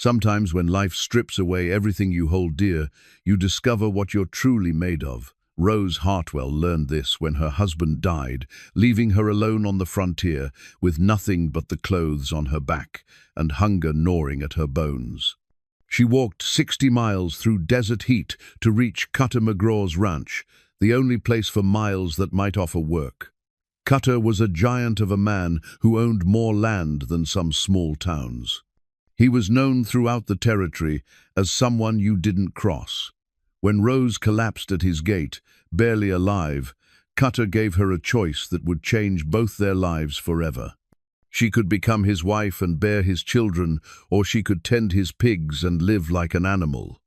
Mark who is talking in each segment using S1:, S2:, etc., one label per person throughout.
S1: Sometimes when life strips away everything you hold dear, you discover what you're truly made of. Rose Hartwell learned this when her husband died, leaving her alone on the frontier with nothing but the clothes on her back and hunger gnawing at her bones. She walked 60 miles through desert heat to reach Cutter McGraw's ranch, the only place for miles that might offer work. Cutter was a giant of a man who owned more land than some small towns. He was known throughout the territory as someone you didn't cross. When Rose collapsed at his gate, barely alive, Cutter gave her a choice that would change both their lives forever. She could become his wife and bear his children, or she could tend his pigs and live like an animal.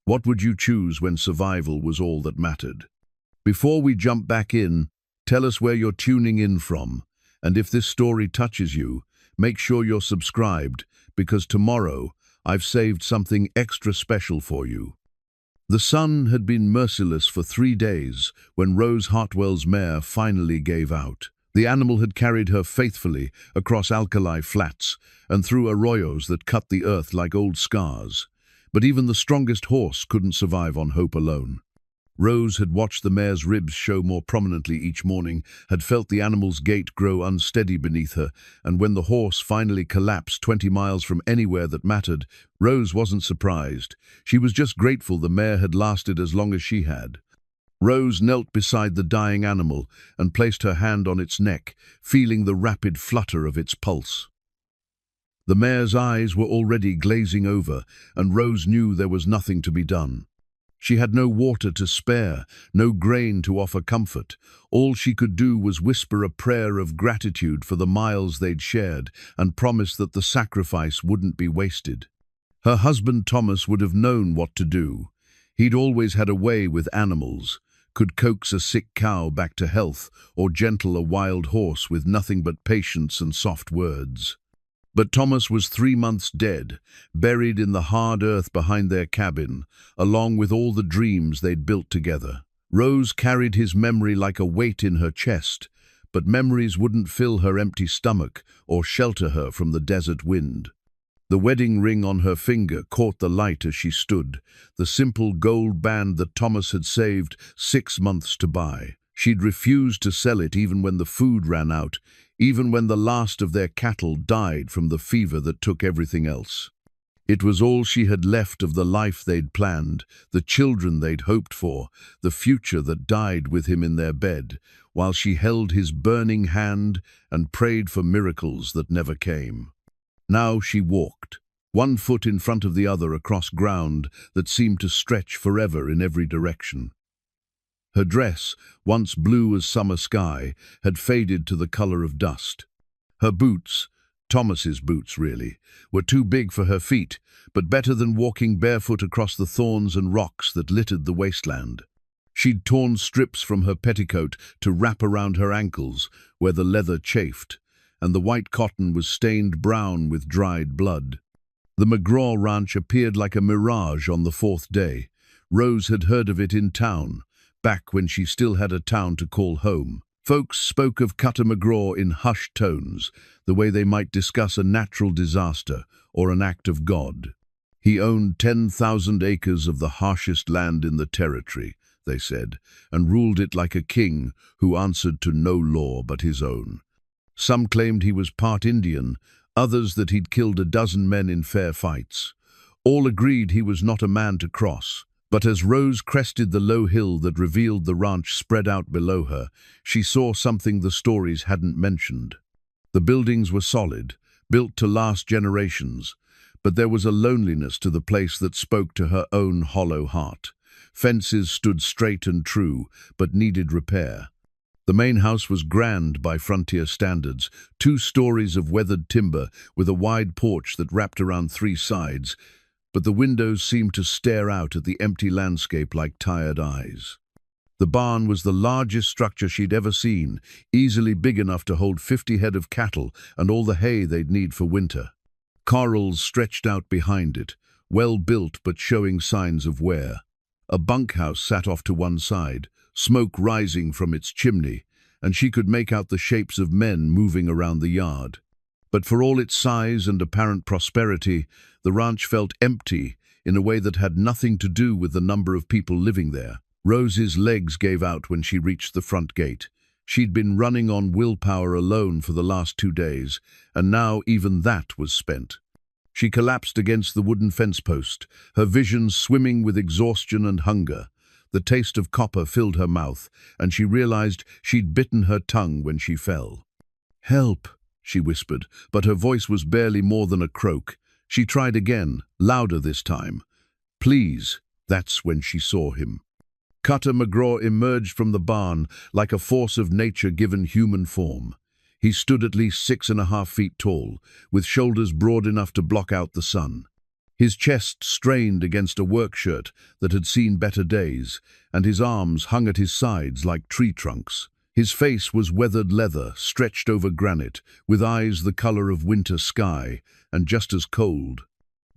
S1: What would you choose when survival was all that mattered? Before we jump back in, tell us where you're tuning in from, and if this story touches you, make sure you're subscribed, because tomorrow I've saved something extra special for you. The sun had been merciless for 3 days when Rose Hartwell's mare finally gave out. The animal had carried her faithfully across alkali flats and through arroyos that cut the earth like old scars. But even the strongest horse couldn't survive on hope alone. Rose had watched the mare's ribs show more prominently each morning, had felt the animal's gait grow unsteady beneath her, and when the horse finally collapsed 20 miles from anywhere that mattered, Rose wasn't surprised. She was just grateful the mare had lasted as long as she had. Rose knelt beside the dying animal and placed her hand on its neck, feeling the rapid flutter of its pulse. The mare's eyes were already glazing over, and Rose knew there was nothing to be done. She had no water to spare, no grain to offer comfort. All she could do was whisper a prayer of gratitude for the miles they'd shared and promise that the sacrifice wouldn't be wasted. Her husband Thomas would have known what to do. He'd always had a way with animals, could coax a sick cow back to health or gentle a wild horse with nothing but patience and soft words. But Thomas was 3 months dead, buried in the hard earth behind their cabin, along with all the dreams they'd built together. Rose carried his memory like a weight in her chest, but memories wouldn't fill her empty stomach or shelter her from the desert wind. The wedding ring on her finger caught the light as she stood, the simple gold band that Thomas had saved 6 months to buy. She'd refused to sell it even when the food ran out, even when the last of their cattle died from the fever that took everything else. It was all she had left of the life they'd planned, the children they'd hoped for, the future that died with him in their bed, while she held his burning hand and prayed for miracles that never came. Now she walked, one foot in front of the other across ground that seemed to stretch forever in every direction. Her dress, once blue as summer sky, had faded to the color of dust. Her boots, Thomas's boots really, were too big for her feet, but better than walking barefoot across the thorns and rocks that littered the wasteland. She'd torn strips from her petticoat to wrap around her ankles, where the leather chafed, and the white cotton was stained brown with dried blood. The McGraw ranch appeared like a mirage on the 4th day. Rose had heard of it in town, back when she still had a town to call home. Folks spoke of Cutter McGraw in hushed tones, the way they might discuss a natural disaster or an act of God. He owned 10,000 acres of the harshest land in the territory, they said, and ruled it like a king who answered to no law but his own. Some claimed he was part Indian, others that he'd killed a dozen men in fair fights. All agreed he was not a man to cross. But as Rose crested the low hill that revealed the ranch spread out below her, she saw something the stories hadn't mentioned. The buildings were solid, built to last generations, but there was a loneliness to the place that spoke to her own hollow heart. Fences stood straight and true, but needed repair. The main house was grand by frontier standards, 2 stories of weathered timber with a wide porch that wrapped around 3 sides, but the windows seemed to stare out at the empty landscape like tired eyes. The barn was the largest structure she'd ever seen, easily big enough to hold 50 head of cattle and all the hay they'd need for winter. Corrals stretched out behind it, well built but showing signs of wear. A bunkhouse sat off to one side, smoke rising from its chimney, and she could make out the shapes of men moving around the yard. But for all its size and apparent prosperity, the ranch felt empty in a way that had nothing to do with the number of people living there. Rose's legs gave out when she reached the front gate. She'd been running on willpower alone for the last 2 days, and now even that was spent. She collapsed against the wooden fence post, her vision swimming with exhaustion and hunger. The taste of copper filled her mouth, and she realized she'd bitten her tongue when she fell. "Help," she whispered, but her voice was barely more than a croak. She tried again, louder this time. "Please." That's when she saw him. Cutter McGraw emerged from the barn like a force of nature given human form. He stood at least 6.5 feet tall, with shoulders broad enough to block out the sun. His chest strained against a work shirt that had seen better days, and his arms hung at his sides like tree trunks. His face was weathered leather, stretched over granite, with eyes the color of winter sky, and just as cold.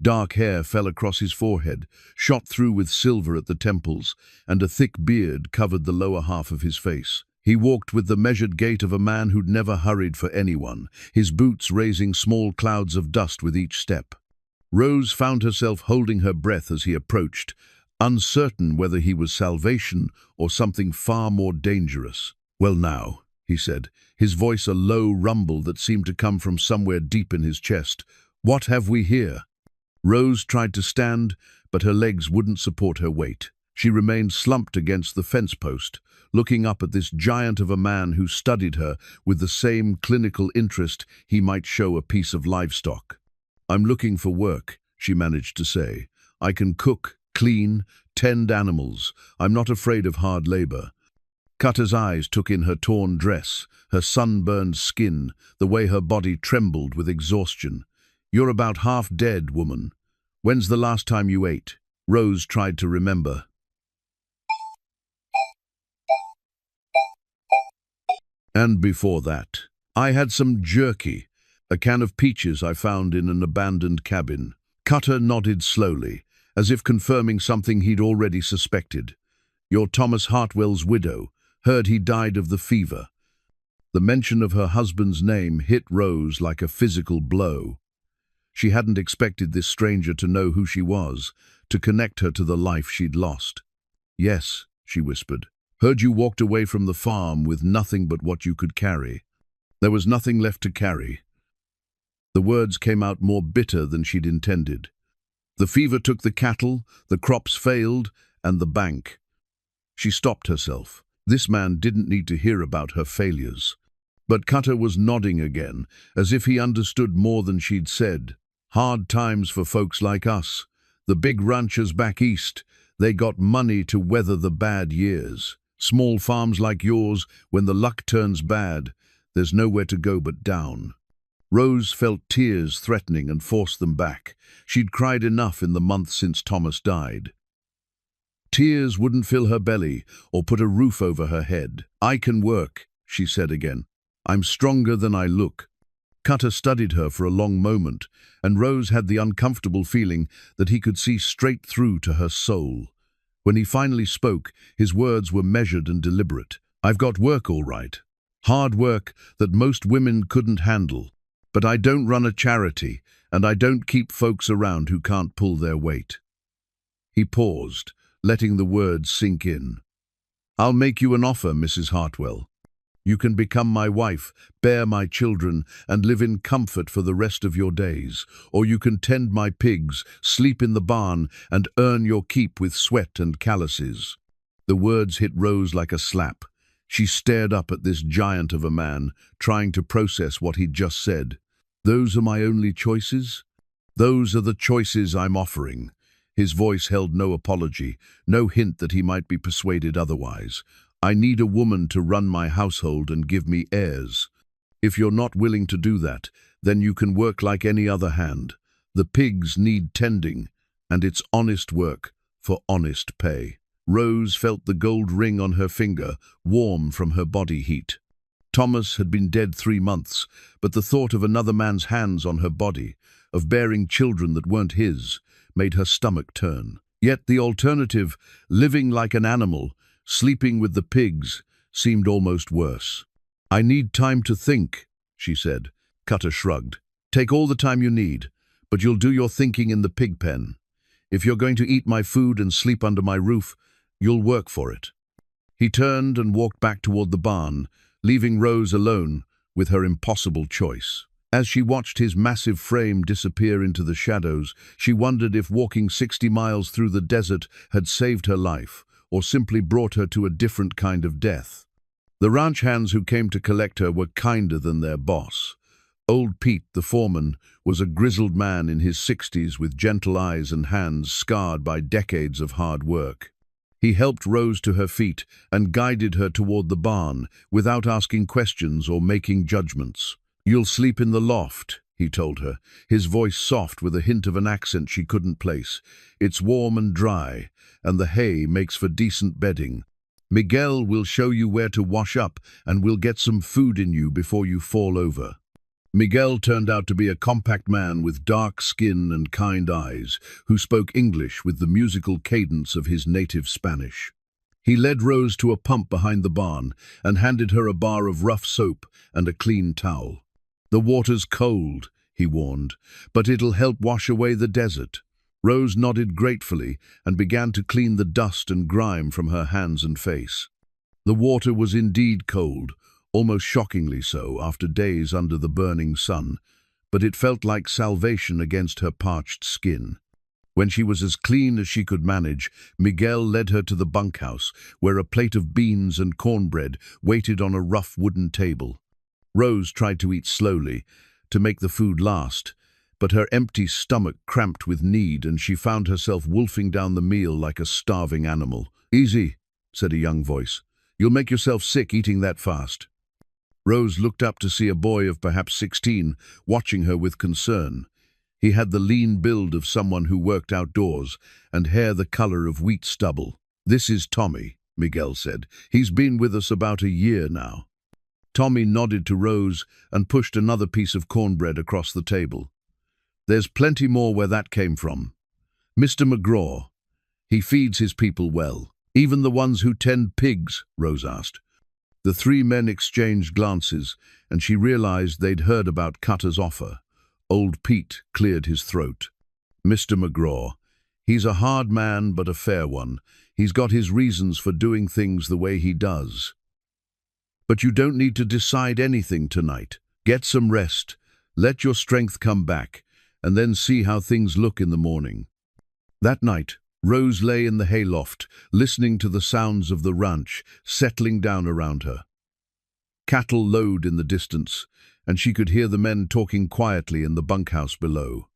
S1: Dark hair fell across his forehead, shot through with silver at the temples, and a thick beard covered the lower half of his face. He walked with the measured gait of a man who'd never hurried for anyone, his boots raising small clouds of dust with each step. Rose found herself holding her breath as he approached, uncertain whether he was salvation or something far more dangerous. "Well now," he said, his voice a low rumble that seemed to come from somewhere deep in his chest. "What have we here?" Rose tried to stand, but her legs wouldn't support her weight. She remained slumped against the fence post, looking up at this giant of a man who studied her with the same clinical interest he might show a piece of livestock. "I'm looking for work," she managed to say. "I can cook, clean, tend animals. I'm not afraid of hard labor." Cutter's eyes took in her torn dress, her sunburned skin, the way her body trembled with exhaustion. "You're about half dead, woman. When's the last time you ate?" Rose tried to remember. "And before that, I had some jerky, a can of peaches I found in an abandoned cabin." Cutter nodded slowly, as if confirming something he'd already suspected. "You're Thomas Hartwell's widow. Heard he died of the fever." The mention of her husband's name hit Rose like a physical blow. She hadn't expected this stranger to know who she was, to connect her to the life she'd lost. "Yes," she whispered. "Heard you walked away from the farm with nothing but what you could carry." There was nothing left to carry. The words came out more bitter than she'd intended. The fever took the cattle, the crops failed, and the bank. She stopped herself. This man didn't need to hear about her failures. But Cutter was nodding again, as if he understood more than she'd said. "Hard times for folks like us. The big ranchers back east, they got money to weather the bad years. Small farms like yours, when the luck turns bad, there's nowhere to go but down." Rose felt tears threatening and forced them back. She'd cried enough in the month since Thomas died. Tears wouldn't fill her belly or put a roof over her head. "I can work," she said again. "I'm stronger than I look." Cutter studied her for a long moment, and Rose had the uncomfortable feeling that he could see straight through to her soul. When he finally spoke, his words were measured and deliberate. "I've got work all right. Hard work that most women couldn't handle. But I don't run a charity, and I don't keep folks around who can't pull their weight." He paused, letting the words sink in. "I'll make you an offer, Mrs. Hartwell. You can become my wife, bear my children, and live in comfort for the rest of your days. Or you can tend my pigs, sleep in the barn, and earn your keep with sweat and calluses." The words hit Rose like a slap. She stared up at this giant of a man, trying to process what he'd just said. "Those are my only choices? Those are the choices I'm offering." His voice held no apology, no hint that he might be persuaded otherwise. "I need a woman to run my household and give me heirs. If you're not willing to do that, then you can work like any other hand. The pigs need tending, and it's honest work for honest pay." Rose felt the gold ring on her finger, warm from her body heat. Thomas had been dead 3 months, but the thought of another man's hands on her body, of bearing children that weren't his, made her stomach turn. Yet the alternative, living like an animal, sleeping with the pigs, seemed almost worse. "I need time to think," she said. Cutter shrugged. Take all the time you need, but you'll do your thinking in the pig pen. If you're going to eat my food and sleep under my roof, you'll work for it." He turned and walked back toward the barn, leaving Rose alone with her impossible choice. As she watched his massive frame disappear into the shadows, she wondered if walking 60 miles through the desert had saved her life, or simply brought her to a different kind of death. The ranch hands who came to collect her were kinder than their boss. Old Pete, the foreman, was a grizzled man in his 60s with gentle eyes and hands scarred by decades of hard work. He helped Rose to her feet and guided her toward the barn without asking questions or making judgments. "You'll sleep in the loft," he told her, his voice soft with a hint of an accent she couldn't place. "It's warm and dry, and the hay makes for decent bedding. Miguel will show you where to wash up, and we'll get some food in you before you fall over." Miguel turned out to be a compact man with dark skin and kind eyes, who spoke English with the musical cadence of his native Spanish. He led Rose to a pump behind the barn and handed her a bar of rough soap and a clean towel. "The water's cold," he warned, "but it'll help wash away the desert." Rose nodded gratefully and began to clean the dust and grime from her hands and face. The water was indeed cold, almost shockingly so after days under the burning sun, but it felt like salvation against her parched skin. When she was as clean as she could manage, Miguel led her to the bunkhouse, where a plate of beans and cornbread waited on a rough wooden table. Rose tried to eat slowly, to make the food last, but her empty stomach cramped with need and she found herself wolfing down the meal like a starving animal. "Easy," said a young voice. "You'll make yourself sick eating that fast." Rose looked up to see a boy of perhaps 16 watching her with concern. He had the lean build of someone who worked outdoors and hair the color of wheat stubble. "This is Tommy," Miguel said. "He's been with us about a year now." Tommy nodded to Rose and pushed another piece of cornbread across the table. "There's plenty more where that came from. Mr. McGraw. He feeds his people well." "Even the ones who tend pigs?" Rose asked. The three men exchanged glances, and she realized they'd heard about Cutter's offer. Old Pete cleared his throat. "Mr. McGraw. He's a hard man, but a fair one. He's got his reasons for doing things the way he does. But you don't need to decide anything tonight. Get some rest, let your strength come back, and then see how things look in the morning." That night, Rose lay in the hayloft, listening to the sounds of the ranch settling down around her. Cattle lowed in the distance, and she could hear the men talking quietly in the bunkhouse below.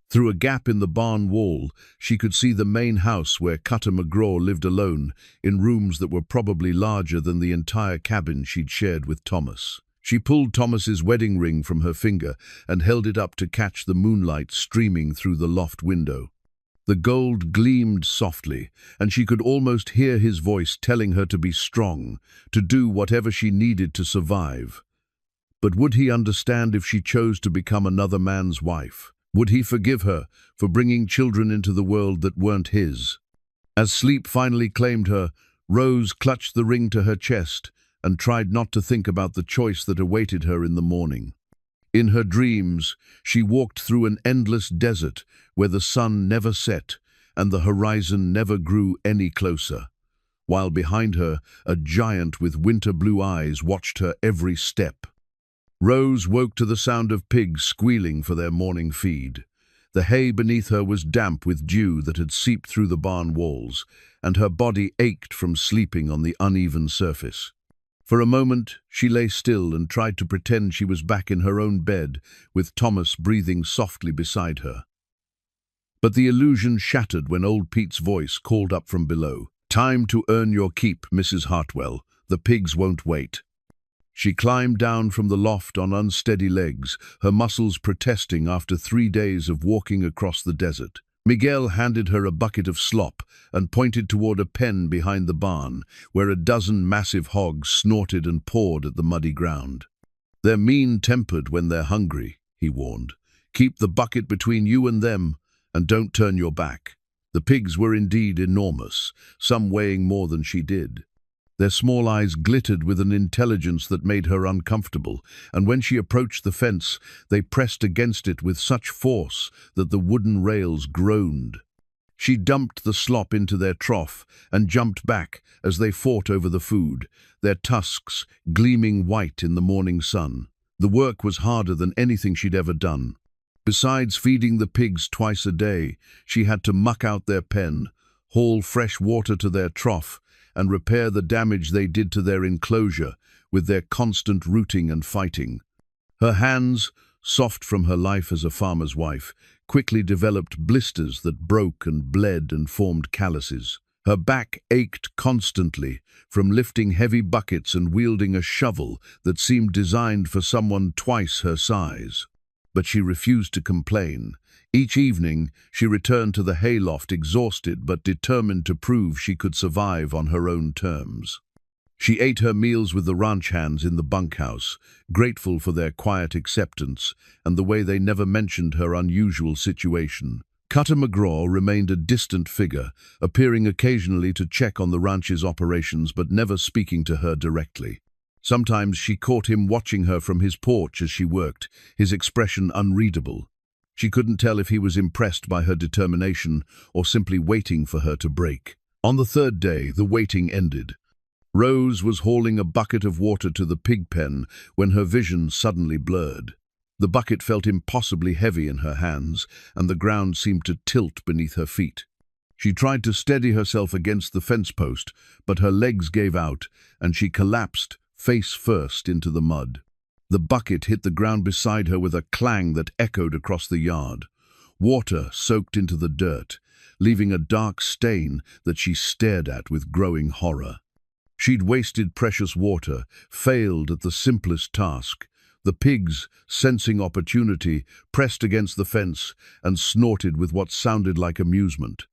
S1: Through a gap in the barn wall, she could see the main house where Cutter McGraw lived alone, in rooms that were probably larger than the entire cabin she'd shared with Thomas. She pulled Thomas's wedding ring from her finger and held it up to catch the moonlight streaming through the loft window. The gold gleamed softly, and she could almost hear his voice telling her to be strong, to do whatever she needed to survive. But would he understand if she chose to become another man's wife? Would he forgive her for bringing children into the world that weren't his? As sleep finally claimed her, Rose clutched the ring to her chest and tried not to think about the choice that awaited her in the morning. In her dreams, she walked through an endless desert where the sun never set and the horizon never grew any closer, while behind her, a giant with winter blue eyes watched her every step. Rose woke to the sound of pigs squealing for their morning feed. The hay beneath her was damp with dew that had seeped through the barn walls, and her body ached from sleeping on the uneven surface. For a moment, she lay still and tried to pretend she was back in her own bed, with Thomas breathing softly beside her. But the illusion shattered when old Pete's voice called up from below. "Time to earn your keep, Mrs. Hartwell. The pigs won't wait." She climbed down from the loft on unsteady legs, her muscles protesting after 3 days of walking across the desert. Miguel handed her a bucket of slop and pointed toward a pen behind the barn, where a dozen massive hogs snorted and pawed at the muddy ground. "They're mean-tempered when they're hungry," he warned. "Keep the bucket between you and them, and don't turn your back." The pigs were indeed enormous, some weighing more than she did. Their small eyes glittered with an intelligence that made her uncomfortable, and when she approached the fence, they pressed against it with such force that the wooden rails groaned. She dumped the slop into their trough and jumped back as they fought over the food, their tusks gleaming white in the morning sun. The work was harder than anything she'd ever done. Besides feeding the pigs twice a day, she had to muck out their pen, haul fresh water to their trough, and repair the damage they did to their enclosure with their constant rooting and fighting. Her hands, soft from her life as a farmer's wife, quickly developed blisters that broke and bled and formed calluses. Her back ached constantly from lifting heavy buckets and wielding a shovel that seemed designed for someone twice her size. But she refused to complain. Each evening, she returned to the hayloft exhausted but determined to prove she could survive on her own terms. She ate her meals with the ranch hands in the bunkhouse, grateful for their quiet acceptance and the way they never mentioned her unusual situation. Cutter McGraw remained a distant figure, appearing occasionally to check on the ranch's operations but never speaking to her directly. Sometimes she caught him watching her from his porch as she worked, his expression unreadable. She couldn't tell if he was impressed by her determination or simply waiting for her to break. On the third day, the waiting ended. Rose was hauling a bucket of water to the pig pen when her vision suddenly blurred. The bucket felt impossibly heavy in her hands, and the ground seemed to tilt beneath her feet. She tried to steady herself against the fence post, but her legs gave out, and she collapsed face first into the mud. The bucket hit the ground beside her with a clang that echoed across the yard. Water soaked into the dirt, leaving a dark stain that she stared at with growing horror. She'd wasted precious water, failed at the simplest task. The pigs, sensing opportunity, pressed against the fence and snorted with what sounded like amusement.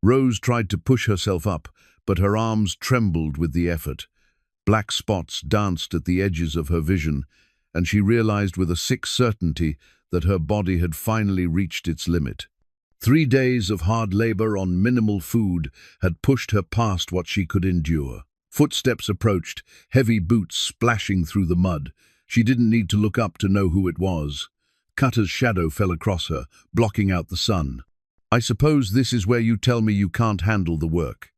S1: Rose tried to push herself up, but her arms trembled with the effort. Black spots danced at the edges of her vision, and she realized with a sick certainty that her body had finally reached its limit. 3 days of hard labor on minimal food had pushed her past what she could endure. Footsteps approached, heavy boots splashing through the mud. She didn't need to look up to know who it was. Cutter's shadow fell across her, blocking out the sun. "I suppose this is where you tell me you can't handle the work,"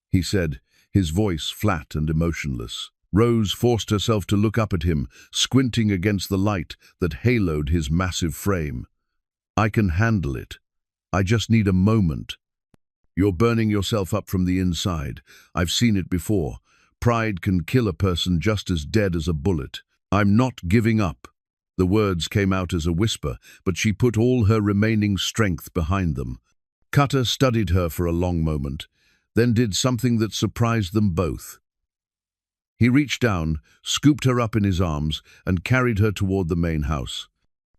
S1: he said, his voice flat and emotionless. Rose forced herself to look up at him, squinting against the light that haloed his massive frame. "I can handle it. I just need a moment." "You're burning yourself up from the inside. I've seen it before. Pride can kill a person just as dead as a bullet. I'm not giving up." The words came out as a whisper, but she put all her remaining strength behind them. Cutter studied her for a long moment, then did something that surprised them both. He reached down, scooped her up in his arms, and carried her toward the main house.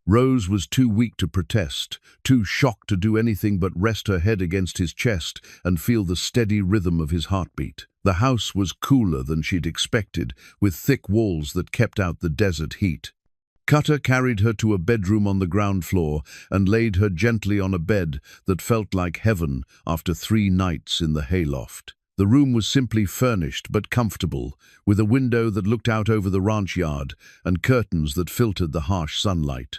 S1: Rose was too weak to protest, too shocked to do anything but rest her head against his chest and feel the steady rhythm of his heartbeat. The house was cooler than she'd expected, with thick walls that kept out the desert heat. Cutter carried her to a bedroom on the ground floor and laid her gently on a bed that felt like heaven after 3 nights in the hayloft. The room was simply furnished but comfortable, with a window that looked out over the ranch yard and curtains that filtered the harsh sunlight.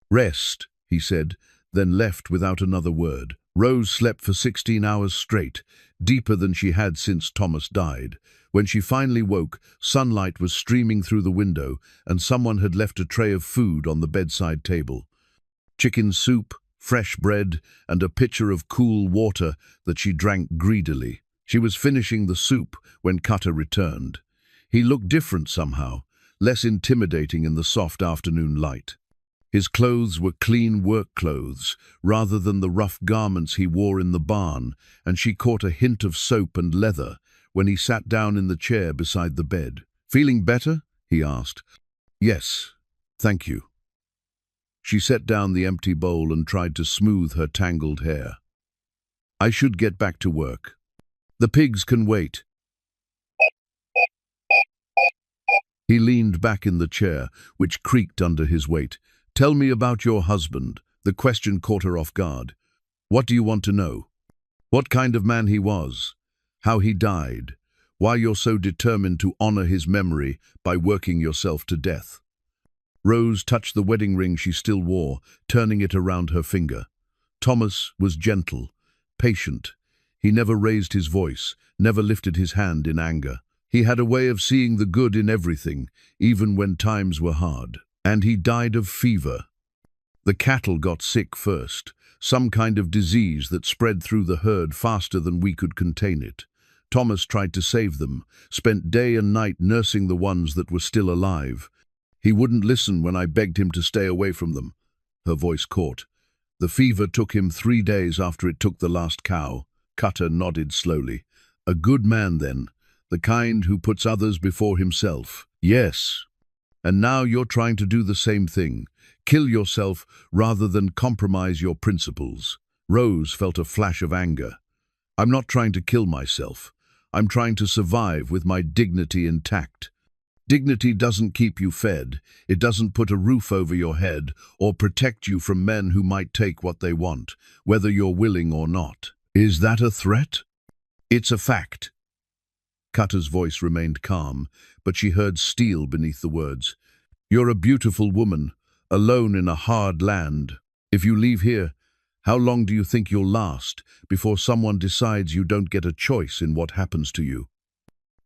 S1: "Rest," he said, then left without another word. Rose slept for 16 hours straight, deeper than she had since Thomas died. When she finally woke, sunlight was streaming through the window, and someone had left a tray of food on the bedside table. Chicken soup, fresh bread, and a pitcher of cool water that she drank greedily. She was finishing the soup when Cutter returned. He looked different somehow, less intimidating in the soft afternoon light. His clothes were clean work clothes, rather than the rough garments he wore in the barn, and she caught a hint of soap and leather when he sat down in the chair beside the bed. "Feeling better?" he asked. "Yes, thank you." She set down the empty bowl and tried to smooth her tangled hair. "I should get back to work. The pigs can wait." He leaned back in the chair, which creaked under his weight. "Tell me about your husband." The question caught her off guard. "What do you want to know?" What kind of man he was, how he died, Why you're so determined to honor his memory by working yourself to death. Rose touched the wedding ring she still wore, turning it around her finger. Thomas was gentle, patient. He never raised his voice, never lifted his hand in anger. He had a way of seeing the good in everything, even when times were hard. And he died of fever. The cattle got sick first, some kind of disease that spread through the herd faster than we could contain it. Thomas tried to save them, spent day and night nursing the ones that were still alive. He wouldn't listen when I begged him to stay away from them. Her voice caught. The fever took him 3 days after it took the last cow. Cutter nodded slowly. A good man then, the kind who puts others before himself. Yes. And now you're trying to do the same thing. Kill yourself rather than compromise your principles. Rose felt a flash of anger. I'm not trying to kill myself. I'm trying to survive with my dignity intact. Dignity doesn't keep you fed. It doesn't put a roof over your head or protect you from men who might take what they want, whether you're willing or not. Is that a threat? It's a fact. Cutter's voice remained calm, but she heard steel beneath the words. You're a beautiful woman, alone in a hard land. If you leave here, how long do you think you'll last before someone decides you don't get a choice in what happens to you?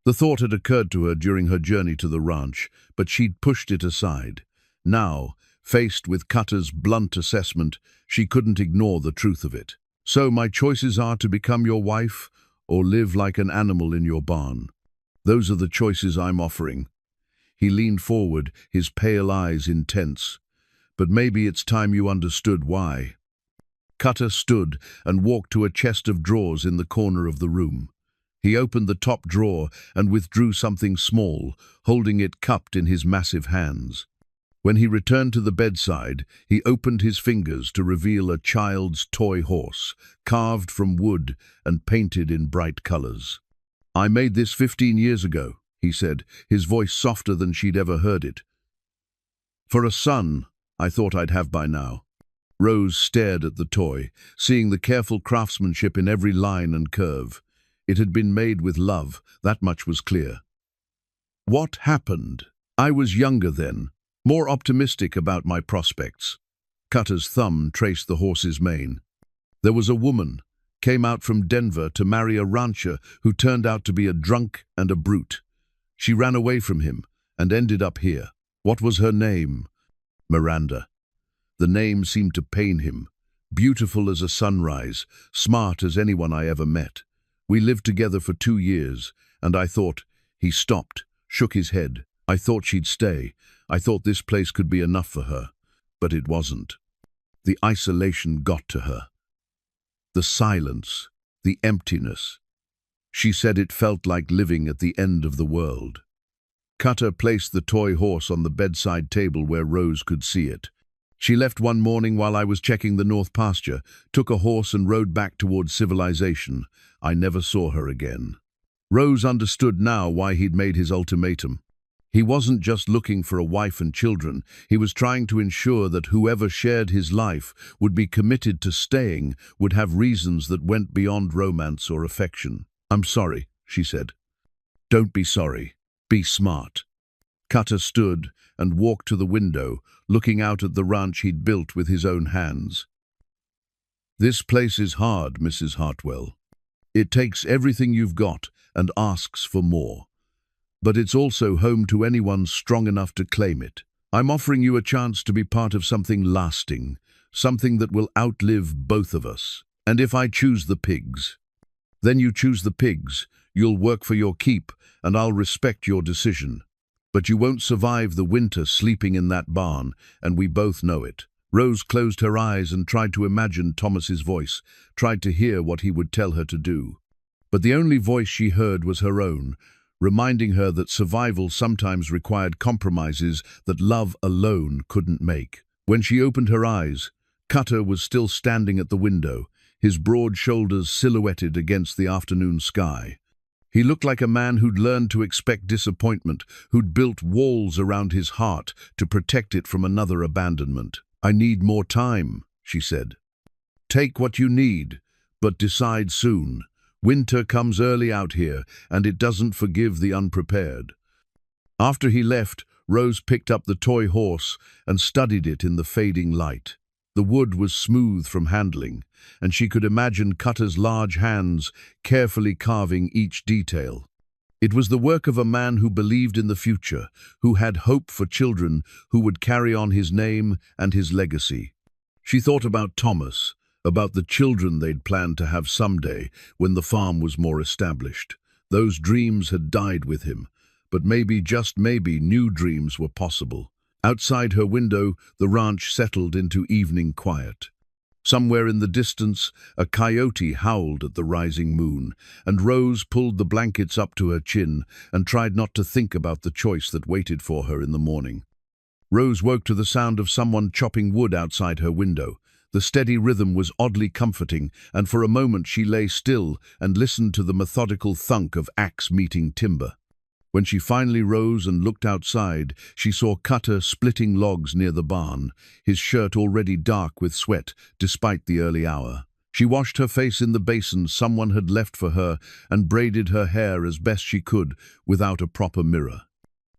S1: The thought had occurred to her during her journey to the ranch, but she'd pushed it aside. Now, faced with Cutter's blunt assessment, she couldn't ignore the truth of it. So my choices are to become your wife or live like an animal in your barn. Those are the choices I'm offering. He leaned forward, his pale eyes intense. But maybe it's time you understood why. Cutter stood and walked to a chest of drawers in the corner of the room. He opened the top drawer and withdrew something small, holding it cupped in his massive hands. When he returned to the bedside, he opened his fingers to reveal a child's toy horse, carved from wood and painted in bright colors. I made this 15 years ago, he said, his voice softer than she'd ever heard it. For a son, I thought I'd have by now. Rose stared at the toy, seeing the careful craftsmanship in every line and curve. It had been made with love, that much was clear. What happened? I was younger then, more optimistic about my prospects. Cutter's thumb traced the horse's mane. There was a woman, came out from Denver to marry a rancher who turned out to be a drunk and a brute. She ran away from him and ended up here. What was her name? Miranda. The name seemed to pain him. Beautiful as a sunrise, smart as anyone I ever met. We lived together for 2 years, and I thought... He stopped, shook his head. I thought she'd stay. I thought this place could be enough for her. But it wasn't. The isolation got to her. The silence, the emptiness. She said it felt like living at the end of the world. Cutter placed the toy horse on the bedside table where Rose could see it. She left one morning while I was checking the north pasture, took a horse and rode back towards civilization. I never saw her again. Rose understood now why he'd made his ultimatum. He wasn't just looking for a wife and children. He was trying to ensure that whoever shared his life would be committed to staying, would have reasons that went beyond romance or affection. I'm sorry, she said. Don't be sorry. Be smart. Cutter stood and walked to the window, looking out at the ranch he'd built with his own hands. This place is hard, Mrs. Hartwell. It takes everything you've got and asks for more. But it's also home to anyone strong enough to claim it. I'm offering you a chance to be part of something lasting, something that will outlive both of us. And if I choose the pigs, then you choose the pigs. You'll work for your keep, and I'll respect your decision. But you won't survive the winter sleeping in that barn, and we both know it. Rose closed her eyes and tried to imagine Thomas's voice, tried to hear what he would tell her to do. But the only voice she heard was her own, reminding her that survival sometimes required compromises that love alone couldn't make. When she opened her eyes, Cutter was still standing at the window, his broad shoulders silhouetted against the afternoon sky. He looked like a man who'd learned to expect disappointment, who'd built walls around his heart to protect it from another abandonment. I need more time, she said. Take what you need, but decide soon. Winter comes early out here, and it doesn't forgive the unprepared. After he left, Rose picked up the toy horse and studied it in the fading light. The wood was smooth from handling, and she could imagine Cutter's large hands carefully carving each detail. It was the work of a man who believed in the future, who had hope for children who would carry on his name and his legacy. She thought about Thomas, about the children they'd planned to have someday when the farm was more established. Those dreams had died with him, but maybe, just maybe, new dreams were possible. Outside her window, the ranch settled into evening quiet. Somewhere in the distance, a coyote howled at the rising moon, and Rose pulled the blankets up to her chin and tried not to think about the choice that waited for her in the morning. Rose woke to the sound of someone chopping wood outside her window. The steady rhythm was oddly comforting, and for a moment she lay still and listened to the methodical thunk of axe meeting timber. When she finally rose and looked outside, she saw Cutter splitting logs near the barn, his shirt already dark with sweat despite the early hour. She washed her face in the basin someone had left for her and braided her hair as best she could without a proper mirror.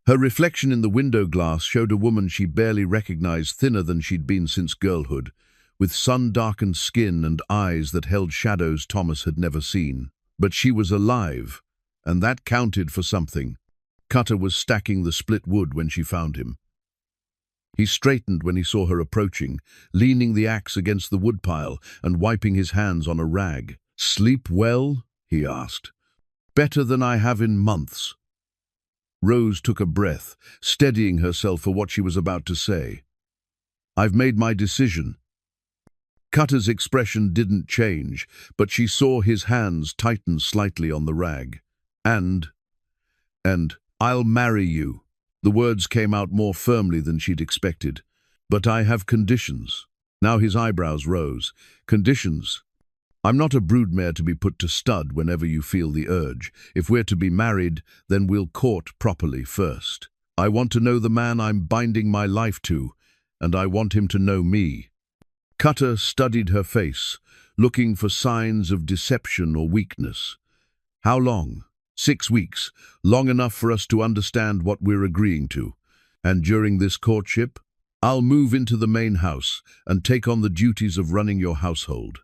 S1: Her reflection in the window glass showed a woman she barely recognized, thinner than she'd been since girlhood, with sun-darkened skin and eyes that held shadows Thomas had never seen. But she was alive, and that counted for something. Cutter was stacking the split wood when she found him. He straightened when he saw her approaching, leaning the axe against the woodpile and wiping his hands on a rag. "Sleep well?" he asked. "Better than I have in months." Rose took a breath, steadying herself for what she was about to say. "I've made my decision." Cutter's expression didn't change, but she saw his hands tighten slightly on the rag. And I'll marry you." The words came out more firmly than she'd expected. "But I have conditions." Now his eyebrows rose. "Conditions? I'm not a broodmare to be put to stud whenever you feel the urge. If we're to be married, then we'll court properly first. I want to know the man I'm binding my life to, and I want him to know me." Cutter studied her face, looking for signs of deception or weakness. "How long?" 6 weeks, long enough for us to understand what we're agreeing to. And during this courtship, I'll move into the main house and take on the duties of running your household.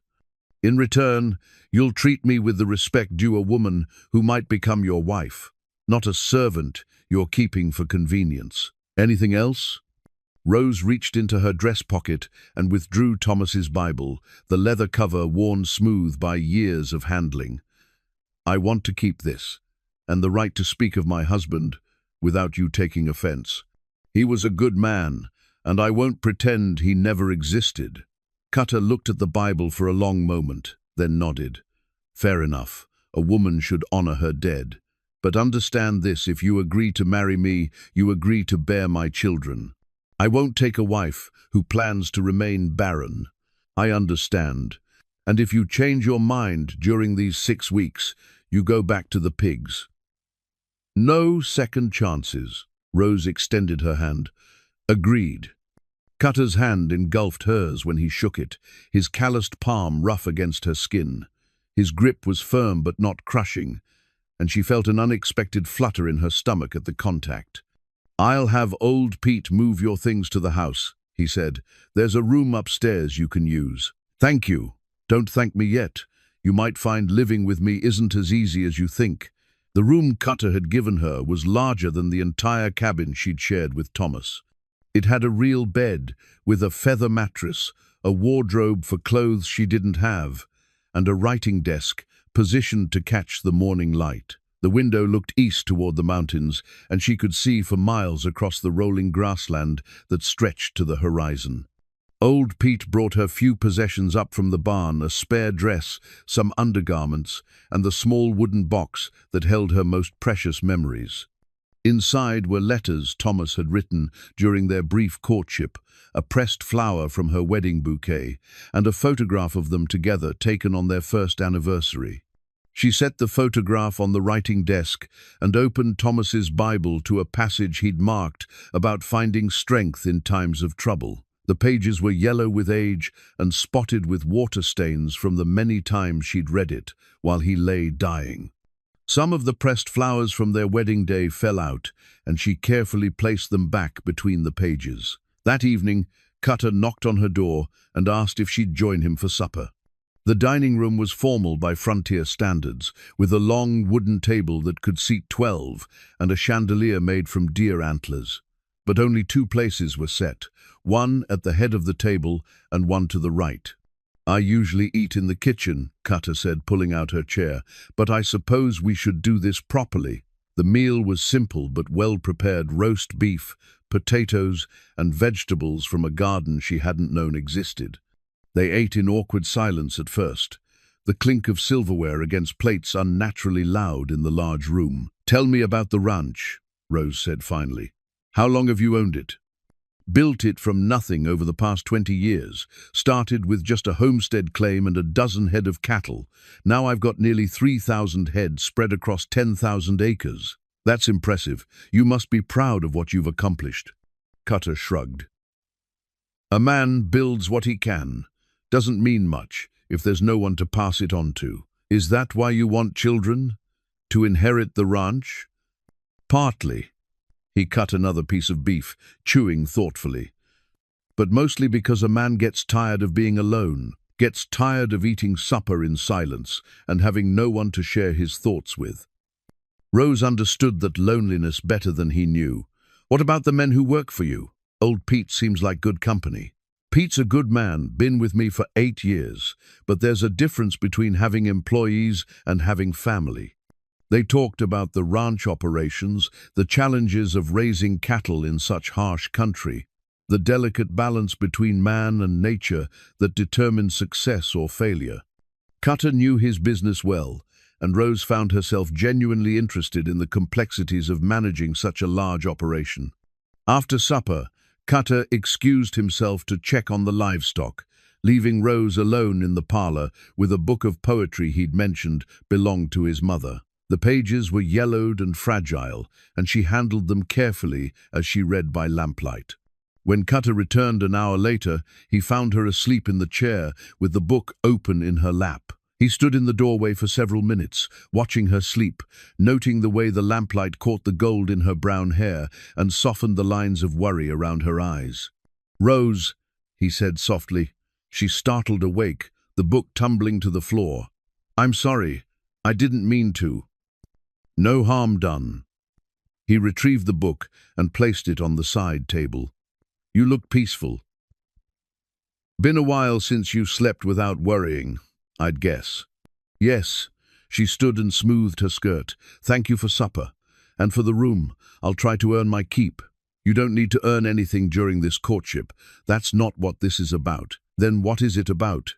S1: In return, you'll treat me with the respect due a woman who might become your wife, not a servant you're keeping for convenience. Anything else?" Rose reached into her dress pocket and withdrew Thomas's Bible, the leather cover worn smooth by years of handling. "I want to keep this, and the right to speak of my husband without you taking offense. He was a good man, and I won't pretend he never existed." Cutter looked at the Bible for a long moment, then nodded. "Fair enough. A woman should honor her dead. But understand this, if you agree to marry me, you agree to bear my children. I won't take a wife who plans to remain barren. I understand. And if you change your mind during these 6 weeks, you go back to the pigs." "No second chances." Rose extended her hand. "Agreed." Cutter's hand engulfed hers when he shook it, his calloused palm rough against her skin. His grip was firm but not crushing, and she felt an unexpected flutter in her stomach at the contact. "I'll have old Pete move your things to the house," he said. "There's a room upstairs you can use." "Thank you. Don't thank me yet. You might find living with me isn't as easy as you think." The room Cutter had given her was larger than the entire cabin she'd shared with Thomas. It had a real bed with a feather mattress, a wardrobe for clothes she didn't have, and a writing desk positioned to catch the morning light. The window looked east toward the mountains, and she could see for miles across the rolling grassland that stretched to the horizon. Old Pete brought her few possessions up from the barn, a spare dress, some undergarments, and the small wooden box that held her most precious memories. Inside were letters Thomas had written during their brief courtship, a pressed flower from her wedding bouquet, and a photograph of them together taken on their first anniversary. She set the photograph on the writing desk and opened Thomas's Bible to a passage he'd marked about finding strength in times of trouble. The pages were yellow with age and spotted with water stains from the many times she'd read it while he lay dying. Some of the pressed flowers from their wedding day fell out, and she carefully placed them back between the pages. That evening, Cutter knocked on her door and asked if she'd join him for supper. The dining room was formal by frontier standards, with a long wooden table that could seat 12 and a chandelier made from deer antlers. But only 2 places were set, one at the head of the table and one to the right. "I usually eat in the kitchen," Cutter said, pulling out her chair, "but I suppose we should do this properly." The meal was simple but well-prepared: roast beef, potatoes, and vegetables from a garden she hadn't known existed. They ate in awkward silence at first, the clink of silverware against plates unnaturally loud in the large room. "Tell me about the ranch," Rose said finally. "How long have you owned it?" "Built it from nothing over the past 20 years. Started with just a homestead claim and a dozen head of cattle. Now I've got nearly 3,000 head spread across 10,000 acres. That's impressive. You must be proud of what you've accomplished." Cutter shrugged. "A man builds what he can. Doesn't mean much if there's no one to pass it on to. Is that why you want children? To inherit the ranch?" "Partly." He cut another piece of beef, chewing thoughtfully. "But mostly because a man gets tired of being alone, gets tired of eating supper in silence and having no one to share his thoughts with." Rose understood that loneliness better than he knew. "What about the men who work for you? Old Pete seems like good company." "Pete's a good man, been with me for 8 years, but there's a difference between having employees and having family." They talked about the ranch operations, the challenges of raising cattle in such harsh country, the delicate balance between man and nature that determines success or failure. Cutter knew his business well, and Rose found herself genuinely interested in the complexities of managing such a large operation. After supper, Cutter excused himself to check on the livestock, leaving Rose alone in the parlor with a book of poetry he'd mentioned belonged to his mother. The pages were yellowed and fragile, and she handled them carefully as she read by lamplight. When Cutter returned an hour later, he found her asleep in the chair with the book open in her lap. He stood in the doorway for several minutes, watching her sleep, noting the way the lamplight caught the gold in her brown hair and softened the lines of worry around her eyes. "Rose," he said softly. She startled awake, the book tumbling to the floor. "I'm sorry. I didn't mean to." "No harm done." He retrieved the book and placed it on the side table. "You look peaceful. Been a while since you slept without worrying, I'd guess." "Yes." She stood and smoothed her skirt. "Thank you for supper. And for the room. I'll try to earn my keep." "You don't need to earn anything during this courtship. That's not what this is about." "Then what is it about?"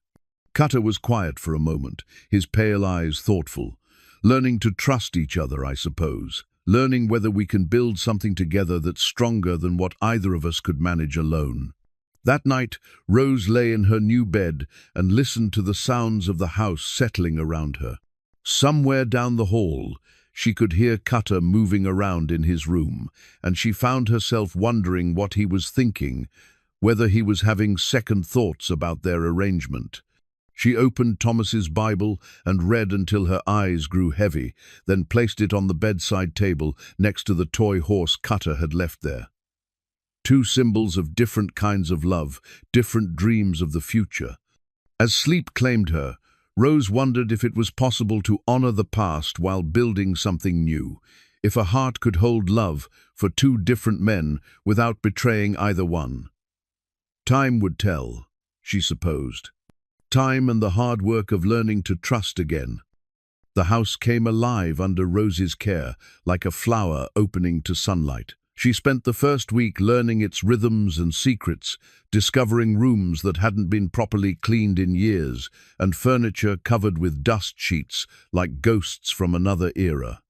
S1: Cutter was quiet for a moment, his pale eyes thoughtful. "Learning to trust each other, I suppose. Learning whether we can build something together that's stronger than what either of us could manage alone." That night, Rose lay in her new bed and listened to the sounds of the house settling around her. Somewhere down the hall, she could hear Cutter moving around in his room, and she found herself wondering what he was thinking, whether he was having second thoughts about their arrangement. She opened Thomas's Bible and read until her eyes grew heavy, then placed it on the bedside table next to the toy horse Cutter had left there. 2 symbols of different kinds of love, different dreams of the future. As sleep claimed her, Rose wondered if it was possible to honor the past while building something new, if a heart could hold love for 2 different men without betraying either one. Time would tell, she supposed. Time and the hard work of learning to trust again. The house came alive under Rose's care, like a flower opening to sunlight. She spent the first week learning its rhythms and secrets, discovering rooms that hadn't been properly cleaned in years, and furniture covered with dust sheets like ghosts from another era.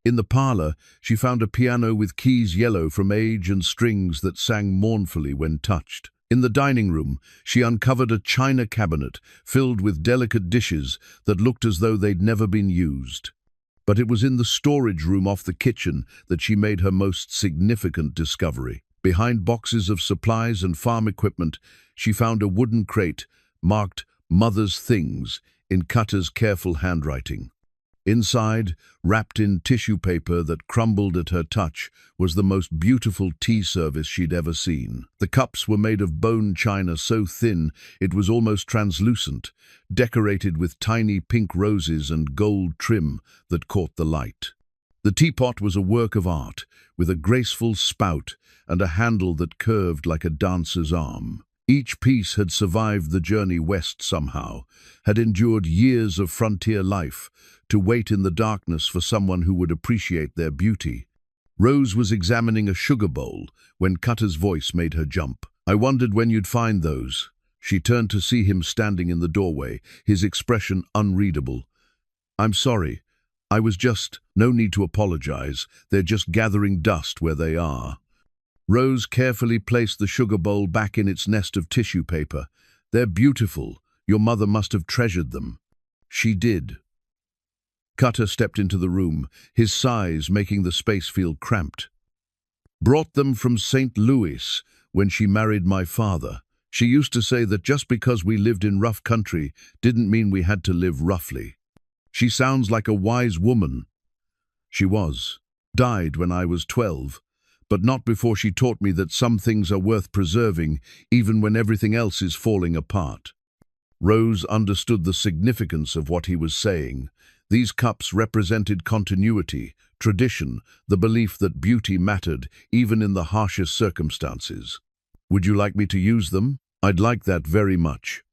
S1: In the parlor, she found a piano with keys yellow from age and strings that sang mournfully when touched. In the dining room, she uncovered a china cabinet filled with delicate dishes that looked as though they'd never been used. But it was in the storage room off the kitchen that she made her most significant discovery. Behind boxes of supplies and farm equipment, she found a wooden crate marked "Mother's Things" in Cutter's careful handwriting. Inside, wrapped in tissue paper that crumbled at her touch, was the most beautiful tea service she'd ever seen. The cups were made of bone china so thin it was almost translucent, decorated with tiny pink roses and gold trim that caught the light. The teapot was a work of art, with a graceful spout and a handle that curved like a dancer's arm. Each piece had survived the journey west somehow, had endured years of frontier life, to wait in the darkness for someone who would appreciate their beauty. Rose was examining a sugar bowl when Cutter's voice made her jump. "I wondered when you'd find those." She turned to see him standing in the doorway, his expression unreadable. "I'm sorry. I was just... No need to apologize. They're just gathering dust where they are." Rose carefully placed the sugar bowl back in its nest of tissue paper. "They're beautiful. Your mother must have treasured them." "She did." Cutter stepped into the room, his size making the space feel cramped. "Brought them from St. Louis when she married my father. She used to say that just because we lived in rough country didn't mean we had to live roughly. She sounds like a wise woman." She was. Died when I was 12. But not before she taught me that some things are worth preserving, even when everything else is falling apart. Rose understood the significance of what he was saying. These cups represented continuity, tradition, the belief that beauty mattered, even in the harshest circumstances. "Would you like me to use them?" "I'd like that very much."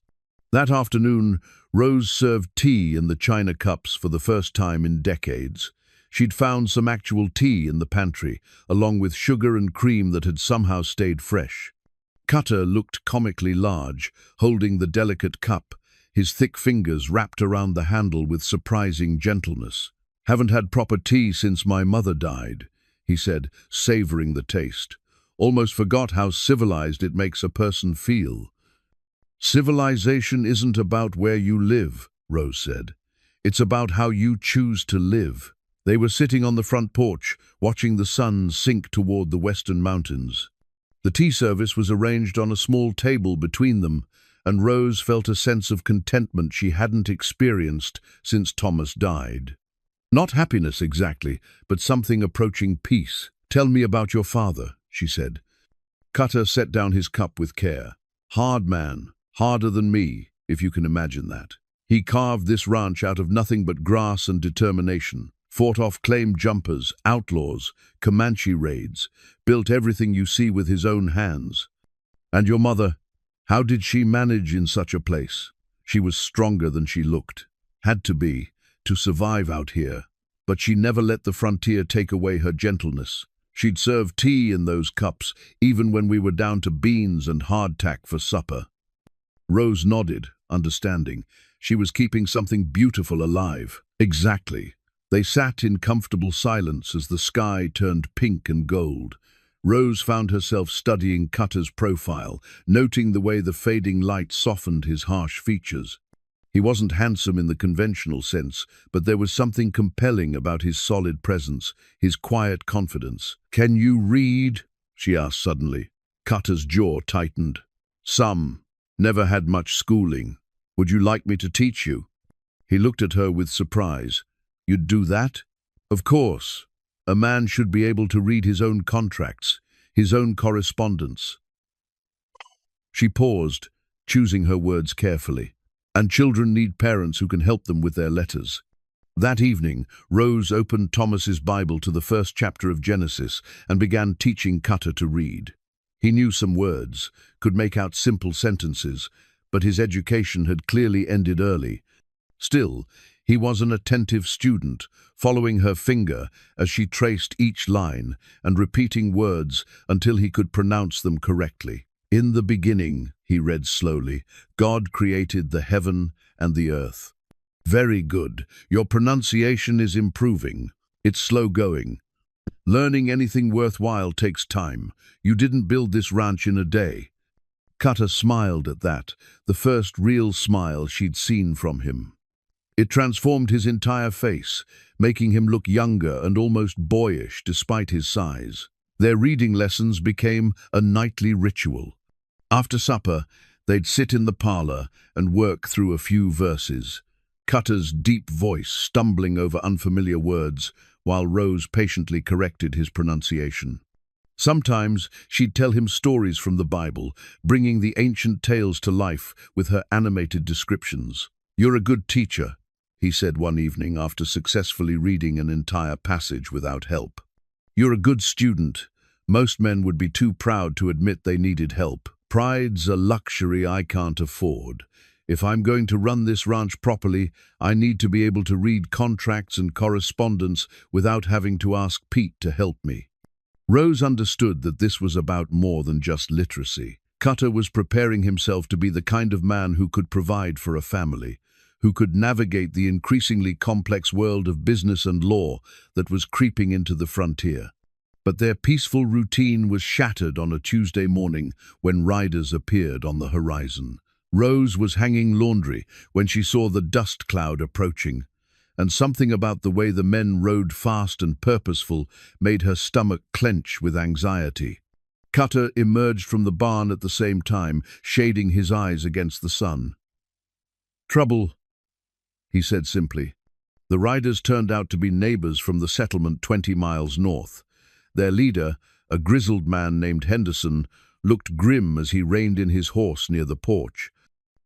S1: That afternoon, Rose served tea in the china cups for the first time in decades. She'd found some actual tea in the pantry, along with sugar and cream that had somehow stayed fresh. Cutter looked comically large, holding the delicate cup, his thick fingers wrapped around the handle with surprising gentleness. "Haven't had proper tea since my mother died," he said, savoring the taste. "Almost forgot how civilized it makes a person feel." "Civilization isn't about where you live," Rose said. "It's about how you choose to live." They were sitting on the front porch, watching the sun sink toward the western mountains. The tea service was arranged on a small table between them, and Rose felt a sense of contentment she hadn't experienced since Thomas died. Not happiness exactly, but something approaching peace. "Tell me about your father," she said. Cutter set down his cup with care. "Hard man, harder than me, if you can imagine that. He carved this ranch out of nothing but grass and determination. Fought off claimed jumpers, outlaws, Comanche raids, built everything you see with his own hands. And your mother, how did she manage in such a place? She was stronger than she looked. Had to be, to survive out here. But she never let the frontier take away her gentleness. She'd serve tea in those cups, even when we were down to beans and hardtack for supper." Rose nodded, understanding. She was keeping something beautiful alive. Exactly. They sat in comfortable silence as the sky turned pink and gold. Rose found herself studying Cutter's profile, noting the way the fading light softened his harsh features. He wasn't handsome in the conventional sense, but there was something compelling about his solid presence, his quiet confidence. "Can you read?" she asked suddenly. Cutter's jaw tightened. "Some. Never had much schooling. Would you like me to teach you?" He looked at her with surprise. "You'd do that?" "Of course. A man should be able to read his own contracts, his own correspondence." She paused, choosing her words carefully. "And children need parents who can help them with their letters." That evening, Rose opened Thomas's Bible to the first chapter of Genesis and began teaching Cutter to read. He knew some words, could make out simple sentences, but his education had clearly ended early. Still, he was an attentive student, following her finger as she traced each line and repeating words until he could pronounce them correctly. "In the beginning," he read slowly, "God created the heaven and the earth." "Very good. Your pronunciation is improving. It's slow going. Learning anything worthwhile takes time. You didn't build this ranch in a day." Cutter smiled at that, the first real smile she'd seen from him. It transformed his entire face, making him look younger and almost boyish despite his size. Their reading lessons became a nightly ritual. After supper, they'd sit in the parlor and work through a few verses, Cutter's deep voice stumbling over unfamiliar words while Rose patiently corrected his pronunciation. Sometimes she'd tell him stories from the Bible, bringing the ancient tales to life with her animated descriptions. "You're a good teacher," he said one evening after successfully reading an entire passage without help. "You're a good student. Most men would be too proud to admit they needed help. Pride's a luxury I can't afford. If I'm going to run this ranch properly, I need to be able to read contracts and correspondence without having to ask Pete to help me." Rose understood that this was about more than just literacy. Cutter was preparing himself to be the kind of man who could provide for a family, who could navigate the increasingly complex world of business and law that was creeping into the frontier. But their peaceful routine was shattered on a Tuesday morning when riders appeared on the horizon. Rose was hanging laundry when she saw the dust cloud approaching, and something about the way the men rode fast and purposeful made her stomach clench with anxiety. Cutter emerged from the barn at the same time, shading his eyes against the sun. "Trouble," he said simply. The riders turned out to be neighbors from the settlement 20 miles north. Their leader, a grizzled man named Henderson, looked grim as he reined in his horse near the porch.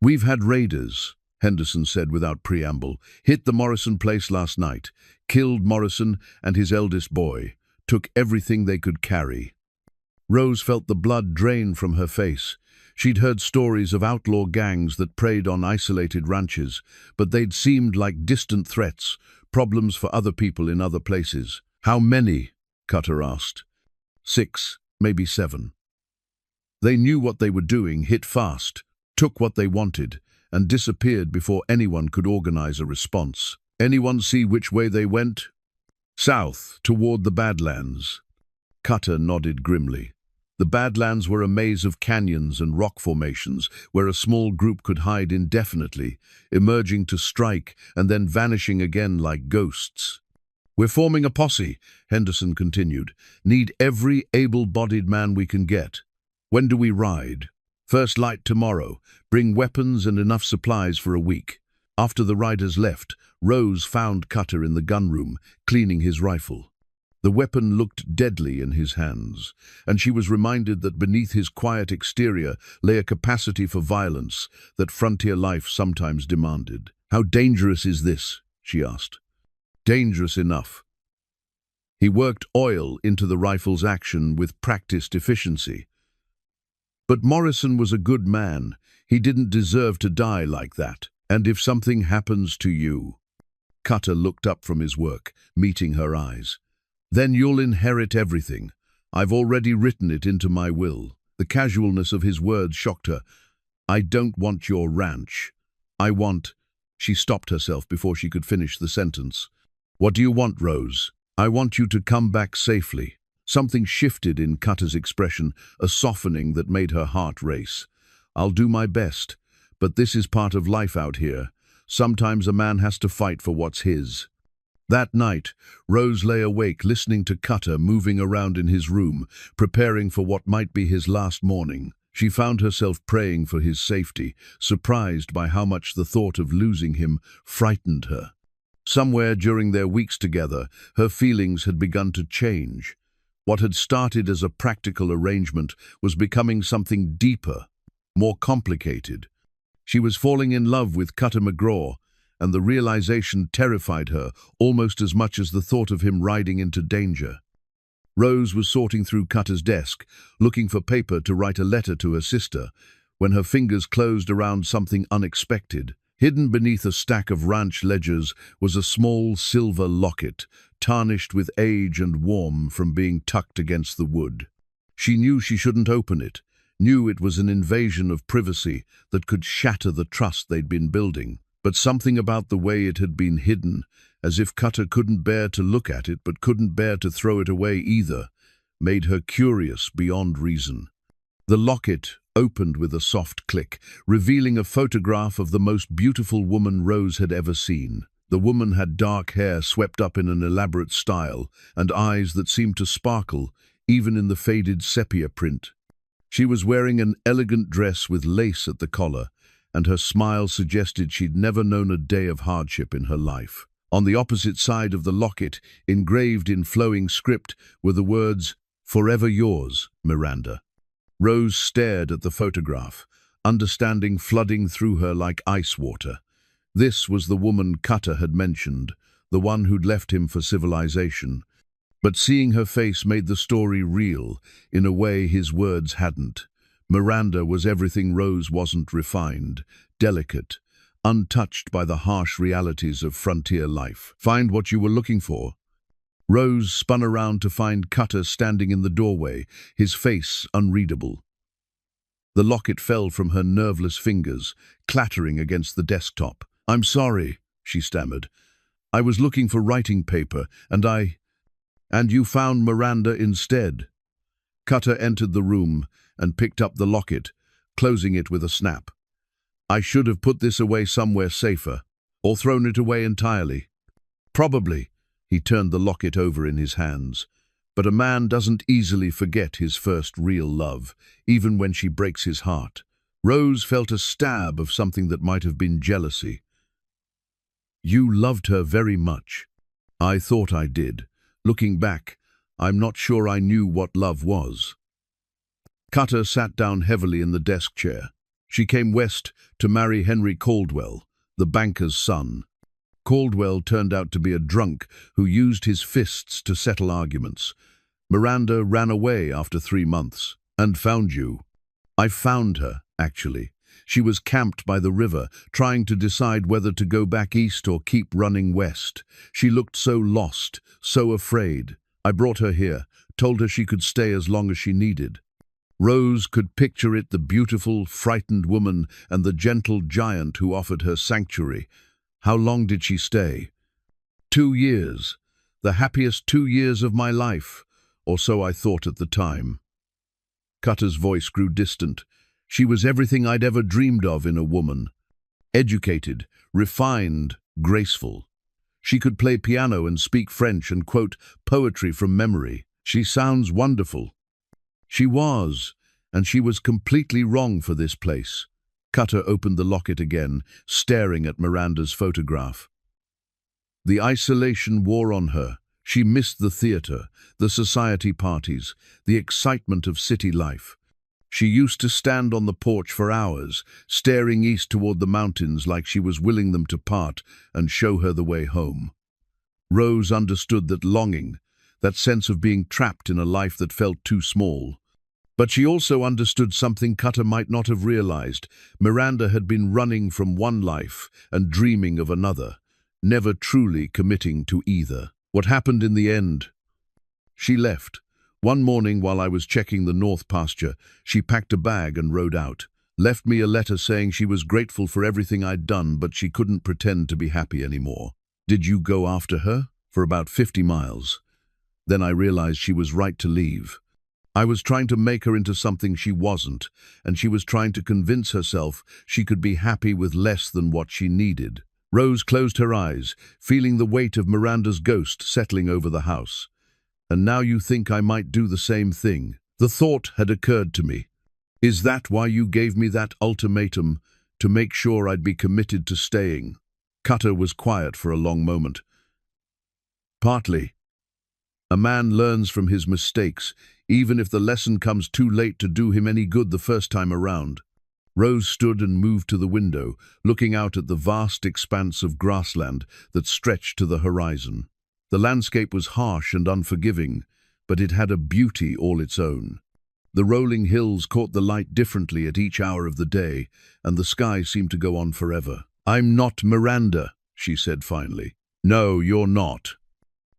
S1: "We've had raiders," Henderson said without preamble, "hit the Morrison place last night, killed Morrison and his eldest boy, took everything they could carry." Rose felt the blood drain from her face. She'd heard stories of outlaw gangs that preyed on isolated ranches, but they'd seemed like distant threats, problems for other people in other places. "How many?" Cutter asked. 6, maybe 7. They knew what they were doing, hit fast, took what they wanted, and disappeared before anyone could organize a response. "Anyone see which way they went?" "South, toward the Badlands." Cutter nodded grimly. The Badlands were a maze of canyons and rock formations where a small group could hide indefinitely, emerging to strike and then vanishing again like ghosts. "We're forming a posse," Henderson continued. "Need every able-bodied man we can get. When do we ride?" "First light tomorrow. Bring weapons and enough supplies for a week." After the riders left, Rose found Cutter in the gunroom, cleaning his rifle. The weapon looked deadly in his hands, and she was reminded that beneath his quiet exterior lay a capacity for violence that frontier life sometimes demanded. "How dangerous is this?" she asked. "Dangerous enough." He worked oil into the rifle's action with practiced efficiency. "But Morrison was a good man. He didn't deserve to die like that. And if something happens to you—" Cutter looked up from his work, meeting her eyes. "Then you'll inherit everything. I've already written it into my will." The casualness of his words shocked her. "I don't want your ranch. I want—" She stopped herself before she could finish the sentence. "What do you want, Rose?" "I want you to come back safely." Something shifted in Cutter's expression, a softening that made her heart race. "I'll do my best, but this is part of life out here. Sometimes a man has to fight for what's his." That night, Rose lay awake listening to Cutter moving around in his room, preparing for what might be his last morning. She found herself praying for his safety, surprised by how much the thought of losing him frightened her. Somewhere during their weeks together, her feelings had begun to change. What had started as a practical arrangement was becoming something deeper, more complicated. She was falling in love with Cutter McGraw, and the realization terrified her almost as much as the thought of him riding into danger. Rose was sorting through Cutter's desk, looking for paper to write a letter to her sister, when her fingers closed around something unexpected. Hidden beneath a stack of ranch ledgers was a small silver locket, tarnished with age and warm from being tucked against the wood. She knew she shouldn't open it, knew it was an invasion of privacy that could shatter the trust they'd been building. But something about the way it had been hidden, as if Cutter couldn't bear to look at it but couldn't bear to throw it away either, made her curious beyond reason. The locket opened with a soft click, revealing a photograph of the most beautiful woman Rose had ever seen. The woman had dark hair swept up in an elaborate style and eyes that seemed to sparkle even in the faded sepia print. She was wearing an elegant dress with lace at the collar, and her smile suggested she'd never known a day of hardship in her life. On the opposite side of the locket, engraved in flowing script, were the words, "Forever yours, Miranda." Rose stared at the photograph, understanding flooding through her like ice water. This was the woman Cutter had mentioned, the one who'd left him for civilization. But seeing her face made the story real, in a way his words hadn't. Miranda was everything Rose wasn't: refined, delicate, untouched by the harsh realities of frontier life. "Find what you were looking for?" Rose spun around to find Cutter standing in the doorway, his face unreadable. The locket fell from her nerveless fingers, clattering against the desktop. "I'm sorry," she stammered. "I was looking for writing paper, and you found Miranda instead." Cutter entered the room and picked up the locket, closing it with a snap. "I should have put this away somewhere safer, or thrown it away entirely." "Probably." He turned the locket over in his hands. "But a man doesn't easily forget his first real love, even when she breaks his heart." Rose felt a stab of something that might have been jealousy. "You loved her very much." "I thought I did. Looking back, I'm not sure I knew what love was." Cutter sat down heavily in the desk chair. She came west to marry Henry Caldwell, the banker's son. Caldwell turned out to be a drunk who used his fists to settle arguments. Miranda ran away after 3 months. "And found you." "I found her, actually. She was camped by the river, trying to decide whether to go back east or keep running west. She looked so lost, so afraid. I brought her here, told her she could stay as long as she needed." Rose could picture it, the beautiful, frightened woman and the gentle giant who offered her sanctuary. How long did she stay? 2 years. The happiest 2 years of my life, or so I thought at the time. Cutter's voice grew distant. She was everything I'd ever dreamed of in a woman. Educated, refined, graceful. She could play piano and speak French and quote poetry from memory. "She sounds wonderful." She was, and she was completely wrong for this place. Cutter opened the locket again, staring at Miranda's photograph. The isolation wore on her. She missed the theater, the society parties, the excitement of city life. She used to stand on the porch for hours, staring east toward the mountains like she was willing them to part and show her the way home. Rose understood that longing, that sense of being trapped in a life that felt too small. But she also understood something Cutter might not have realized. Miranda had been running from one life and dreaming of another, never truly committing to either. What happened in the end? She left. One morning while I was checking the north pasture, she packed a bag and rode out. Left me a letter saying she was grateful for everything I'd done, but she couldn't pretend to be happy anymore. Did you go after her? For about 50 miles. Then I realized she was right to leave. I was trying to make her into something she wasn't, and she was trying to convince herself she could be happy with less than what she needed. Rose closed her eyes, feeling the weight of Miranda's ghost settling over the house. "And now you think I might do the same thing?" The thought had occurred to me. "Is that why you gave me that ultimatum, to make sure I'd be committed to staying?" Cutter was quiet for a long moment. "Partly. A man learns from his mistakes, even if the lesson comes too late to do him any good the first time around." Rose stood and moved to the window, looking out at the vast expanse of grassland that stretched to the horizon. The landscape was harsh and unforgiving, but it had a beauty all its own. The rolling hills caught the light differently at each hour of the day, and the sky seemed to go on forever. "I'm not Miranda," she said finally. "No, you're not.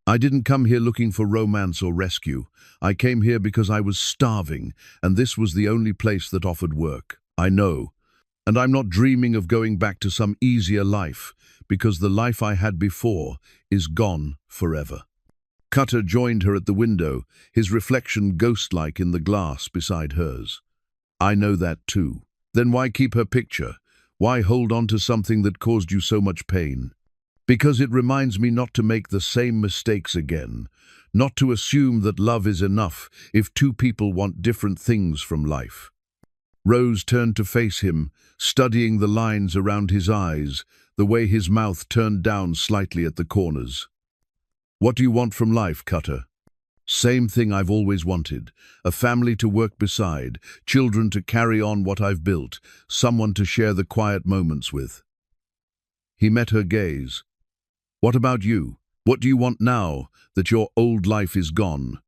S1: I didn't come here looking for romance or rescue. I came here because I was starving, and this was the only place that offered work. I know. And I'm not dreaming of going back to some easier life, because the life I had before is gone forever." Cutter joined her at the window, his reflection ghost-like in the glass beside hers. "I know that too. Then why keep her picture? Why hold on to something that caused you so much pain?" Because it reminds me not to make the same mistakes again, not to assume that love is enough if two people want different things from life. Rose turned to face him, studying the lines around his eyes, the way his mouth turned down slightly at the corners. "What do you want from life, Cutter?" "Same thing I've always wanted. A family to work beside, children to carry on what I've built, someone to share the quiet moments with." He met her gaze. "What about you? What do you want now that your old life is gone?"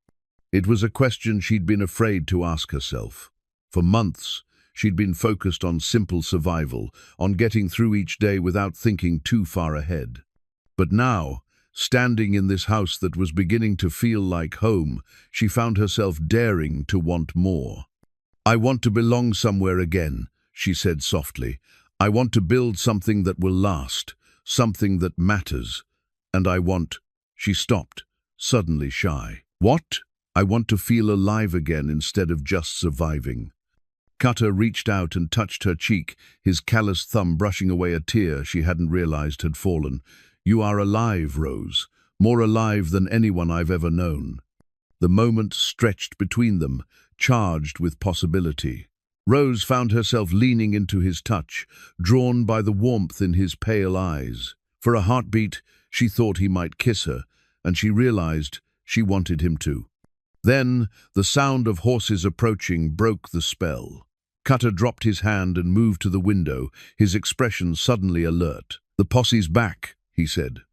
S1: It was a question she'd been afraid to ask herself. For months, she'd been focused on simple survival, on getting through each day without thinking too far ahead. But now, standing in this house that was beginning to feel like home, she found herself daring to want more. "I want to belong somewhere again," she said softly. "I want to build something that will last, something that matters. And I want—" She stopped, suddenly shy. "What?" "I want to feel alive again instead of just surviving." Cutter reached out and touched her cheek, his calloused thumb brushing away a tear she hadn't realized had fallen. "You are alive, Rose, more alive than anyone I've ever known." The moment stretched between them, charged with possibility. Rose found herself leaning into his touch, drawn by the warmth in his pale eyes. For a heartbeat, she thought he might kiss her, and she realized she wanted him to. Then, the sound of horses approaching broke the spell. Cutter dropped his hand and moved to the window, his expression suddenly alert. "The posse's back," he said.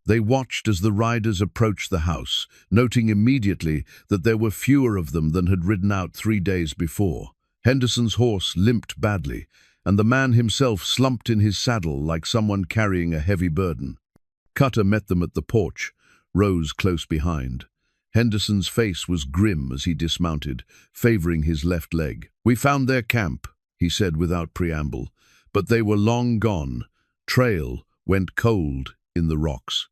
S1: They watched as the riders approached the house, noting immediately that there were fewer of them than had ridden out 3 days before. Henderson's horse limped badly, and the man himself slumped in his saddle like someone carrying a heavy burden. Cutter met them at the porch, Rose close behind. Henderson's face was grim as he dismounted, favoring his left leg. "We found their camp," he said without preamble, "but they were long gone. Trail went cold in the rocks."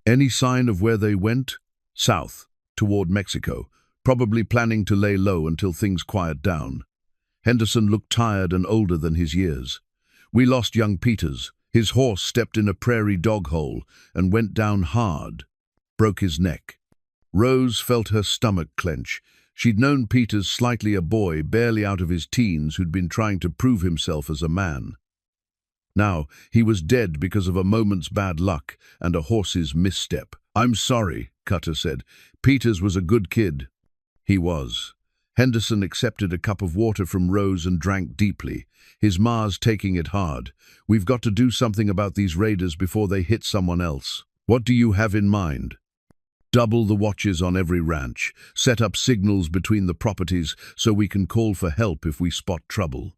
S1: "Any sign of where they went?" "South, toward Mexico, probably planning to lay low until things quiet down." Henderson looked tired and older than his years. "We lost young Peters. His horse stepped in a prairie dog hole and went down hard. Broke his neck." Rose felt her stomach clench. She'd known Peters slightly a boy, barely out of his teens, who'd been trying to prove himself as a man. Now, he was dead because of a moment's bad luck and a horse's misstep. "I'm sorry," Cutter said. "Peters was a good kid." He was. Henderson accepted a cup of water from Rose and drank deeply, his ma's taking it hard. "We've got to do something about these raiders before they hit someone else." "What do you have in mind?" "Double the watches on every ranch, set up signals between the properties so we can call for help if we spot trouble.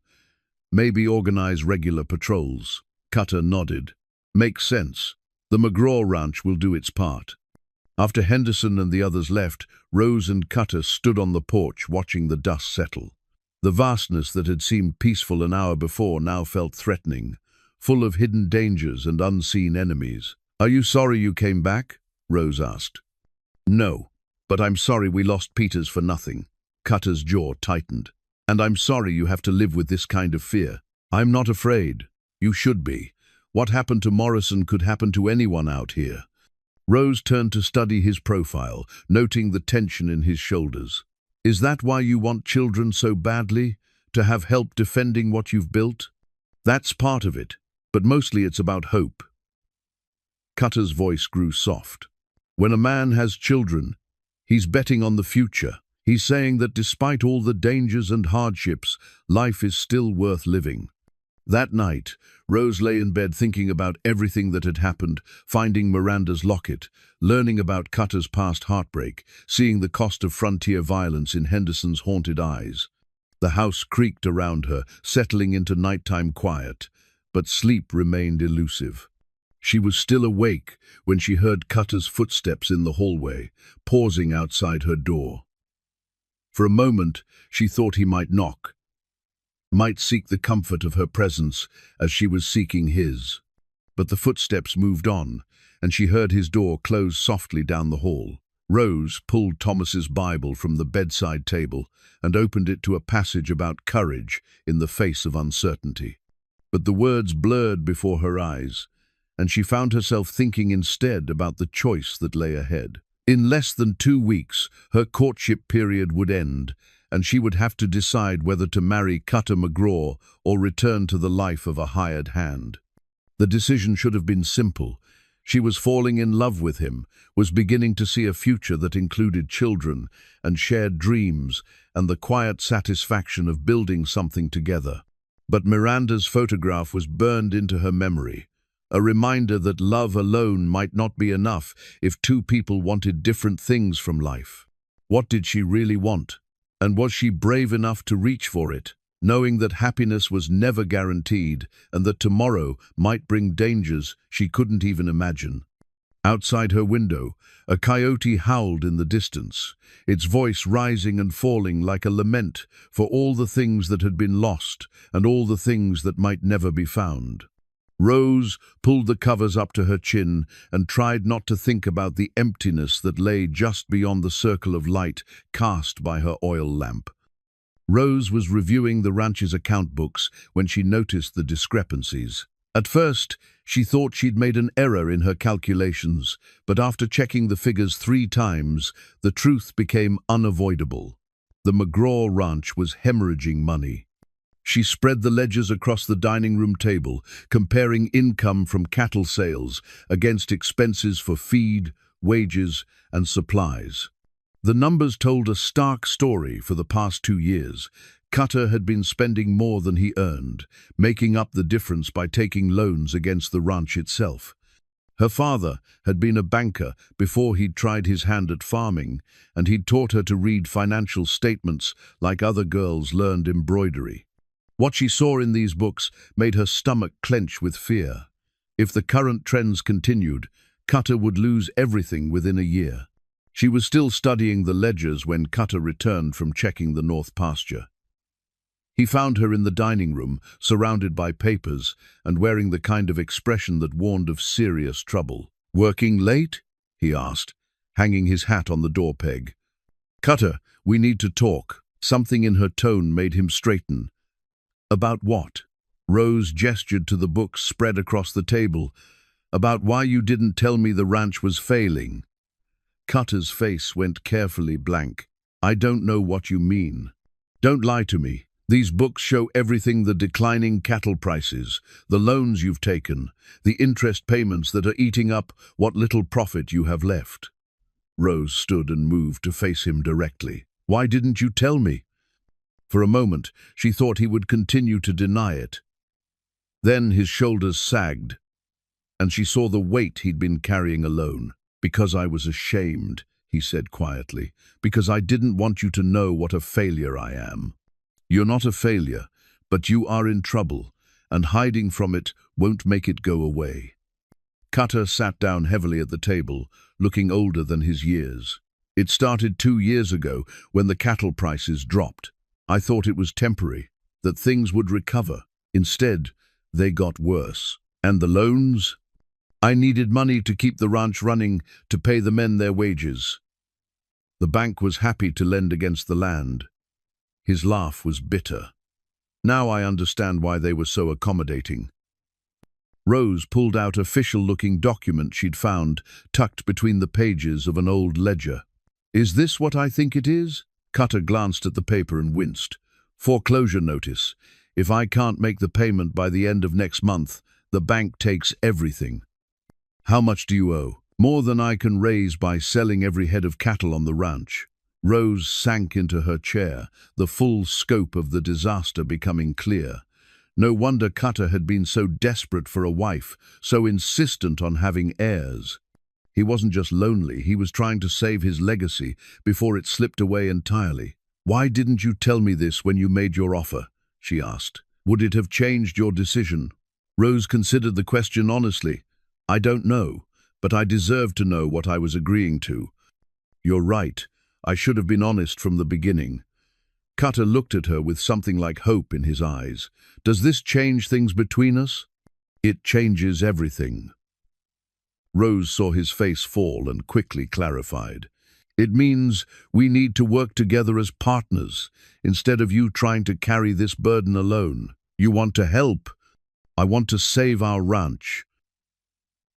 S1: Maybe organize regular patrols." Cutter nodded. "Makes sense. The McGraw Ranch will do its part." After Henderson and the others left, Rose and Cutter stood on the porch watching the dust settle. The vastness that had seemed peaceful an hour before now felt threatening, full of hidden dangers and unseen enemies. "Are you sorry you came back?" Rose asked. "No, but I'm sorry we lost Peters for nothing." Cutter's jaw tightened. "And I'm sorry you have to live with this kind of fear." "I'm not afraid. You should be. What happened to Morrison could happen to anyone out here." Rose turned to study his profile, noting the tension in his shoulders. "Is that why you want children so badly? To have help defending what you've built?" "That's part of it, but mostly it's about hope." Cutter's voice grew soft. "When a man has children, he's betting on the future. He's saying that despite all the dangers and hardships, life is still worth living." That night, Rose lay in bed thinking about everything that had happened, finding Miranda's locket, learning about Cutter's past heartbreak, seeing the cost of frontier violence in Henderson's haunted eyes. The house creaked around her, settling into nighttime quiet, but sleep remained elusive. She was still awake when she heard Cutter's footsteps in the hallway, pausing outside her door. For a moment, she thought he might knock, might seek the comfort of her presence as she was seeking his. But the footsteps moved on, and she heard his door close softly down the hall. Rose pulled Thomas's Bible from the bedside table and opened it to a passage about courage in the face of uncertainty. But the words blurred before her eyes. and she found herself thinking instead about the choice that lay ahead. In less than 2 weeks, her courtship period would end, and she would have to decide whether to marry Cutter McGraw or return to the life of a hired hand. The decision should have been simple. She was falling in love with him, was beginning to see a future that included children and shared dreams and the quiet satisfaction of building something together. But Miranda's photograph was burned into her memory, a reminder that love alone might not be enough if two people wanted different things from life. What did she really want? And was she brave enough to reach for it, knowing that happiness was never guaranteed and that tomorrow might bring dangers she couldn't even imagine? Outside her window, a coyote howled in the distance, its voice rising and falling like a lament for all the things that had been lost and all the things that might never be found. Rose pulled the covers up to her chin and tried not to think about the emptiness that lay just beyond the circle of light cast by her oil lamp. Rose was reviewing the ranch's account books when she noticed the discrepancies. At first, she thought she'd made an error in her calculations, but after checking the figures 3 times, the truth became unavoidable. The McGraw ranch was hemorrhaging money. She spread the ledgers across the dining room table, comparing income from cattle sales against expenses for feed, wages, and supplies. The numbers told a stark story for the past 2 years. Cutter had been spending more than he earned, making up the difference by taking loans against the ranch itself. Her father had been a banker before he'd tried his hand at farming, and he'd taught her to read financial statements like other girls learned embroidery. What she saw in these books made her stomach clench with fear. If the current trends continued, Cutter would lose everything within a year. She was still studying the ledgers when Cutter returned from checking the north pasture. He found her in the dining room, surrounded by papers, and wearing the kind of expression that warned of serious trouble. "Working late?" he asked, hanging his hat on the door peg. "Cutter, we need to talk." Something in her tone made him straighten. "About what?" Rose gestured to the books spread across the table. "About why you didn't tell me the ranch was failing." Cutter's face went carefully blank. "I don't know what you mean." "Don't lie to me. These books show everything: the declining cattle prices, the loans you've taken, the interest payments that are eating up what little profit you have left." Rose stood and moved to face him directly. "Why didn't you tell me?" For a moment, she thought he would continue to deny it. Then his shoulders sagged, and she saw the weight he'd been carrying alone. "Because I was ashamed," he said quietly. "Because I didn't want you to know what a failure I am." "You're not a failure, but you are in trouble, and hiding from it won't make it go away." Cutter sat down heavily at the table, looking older than his years. "It started 2 years ago when the cattle prices dropped. I thought it was temporary, that things would recover. Instead, they got worse. And the loans? I needed money to keep the ranch running, to pay the men their wages. The bank was happy to lend against the land." His laugh was bitter. "Now I understand why they were so accommodating." Rose pulled out an official-looking document she'd found tucked between the pages of an old ledger. "Is this what I think it is?" Cutter glanced at the paper and winced. "Foreclosure notice. If I can't make the payment by the end of next month, the bank takes everything." "How much do you owe?" "More than I can raise by selling every head of cattle on the ranch." Rose sank into her chair, the full scope of the disaster becoming clear. No wonder Cutter had been so desperate for a wife, so insistent on having heirs. He wasn't just lonely, he was trying to save his legacy before it slipped away entirely. "Why didn't you tell me this when you made your offer?" she asked. "Would it have changed your decision?" Rose considered the question honestly. "I don't know, but I deserve to know what I was agreeing to." "You're right. I should have been honest from the beginning." Cutter looked at her with something like hope in his eyes. "Does this change things between us?" "It changes everything." Rose saw his face fall and quickly clarified. "It means we need to work together as partners, instead of you trying to carry this burden alone. You want to help. I want to save our ranch."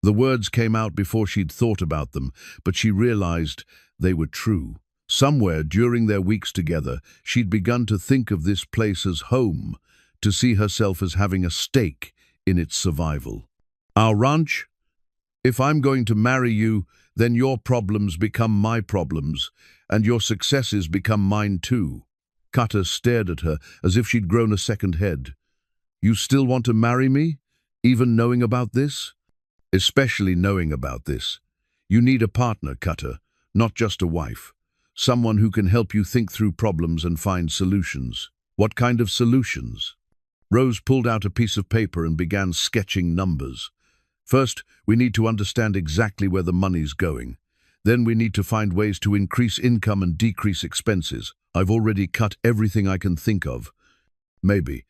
S1: The words came out before she'd thought about them, but she realized they were true. Somewhere during their weeks together, she'd begun to think of this place as home, to see herself as having a stake in its survival. Our ranch? If I'm going to marry you, then your problems become my problems, and your successes become mine too. Cutter stared at her as if she'd grown a second head. You still want to marry me, even knowing about this? Especially knowing about this. You need a partner, Cutter, not just a wife. Someone who can help you think through problems and find solutions. What kind of solutions? Rose pulled out a piece of paper and began sketching numbers. First, we need to understand exactly where the money's going. Then we need to find ways to increase income and decrease expenses. I've already cut everything I can think of. Maybe.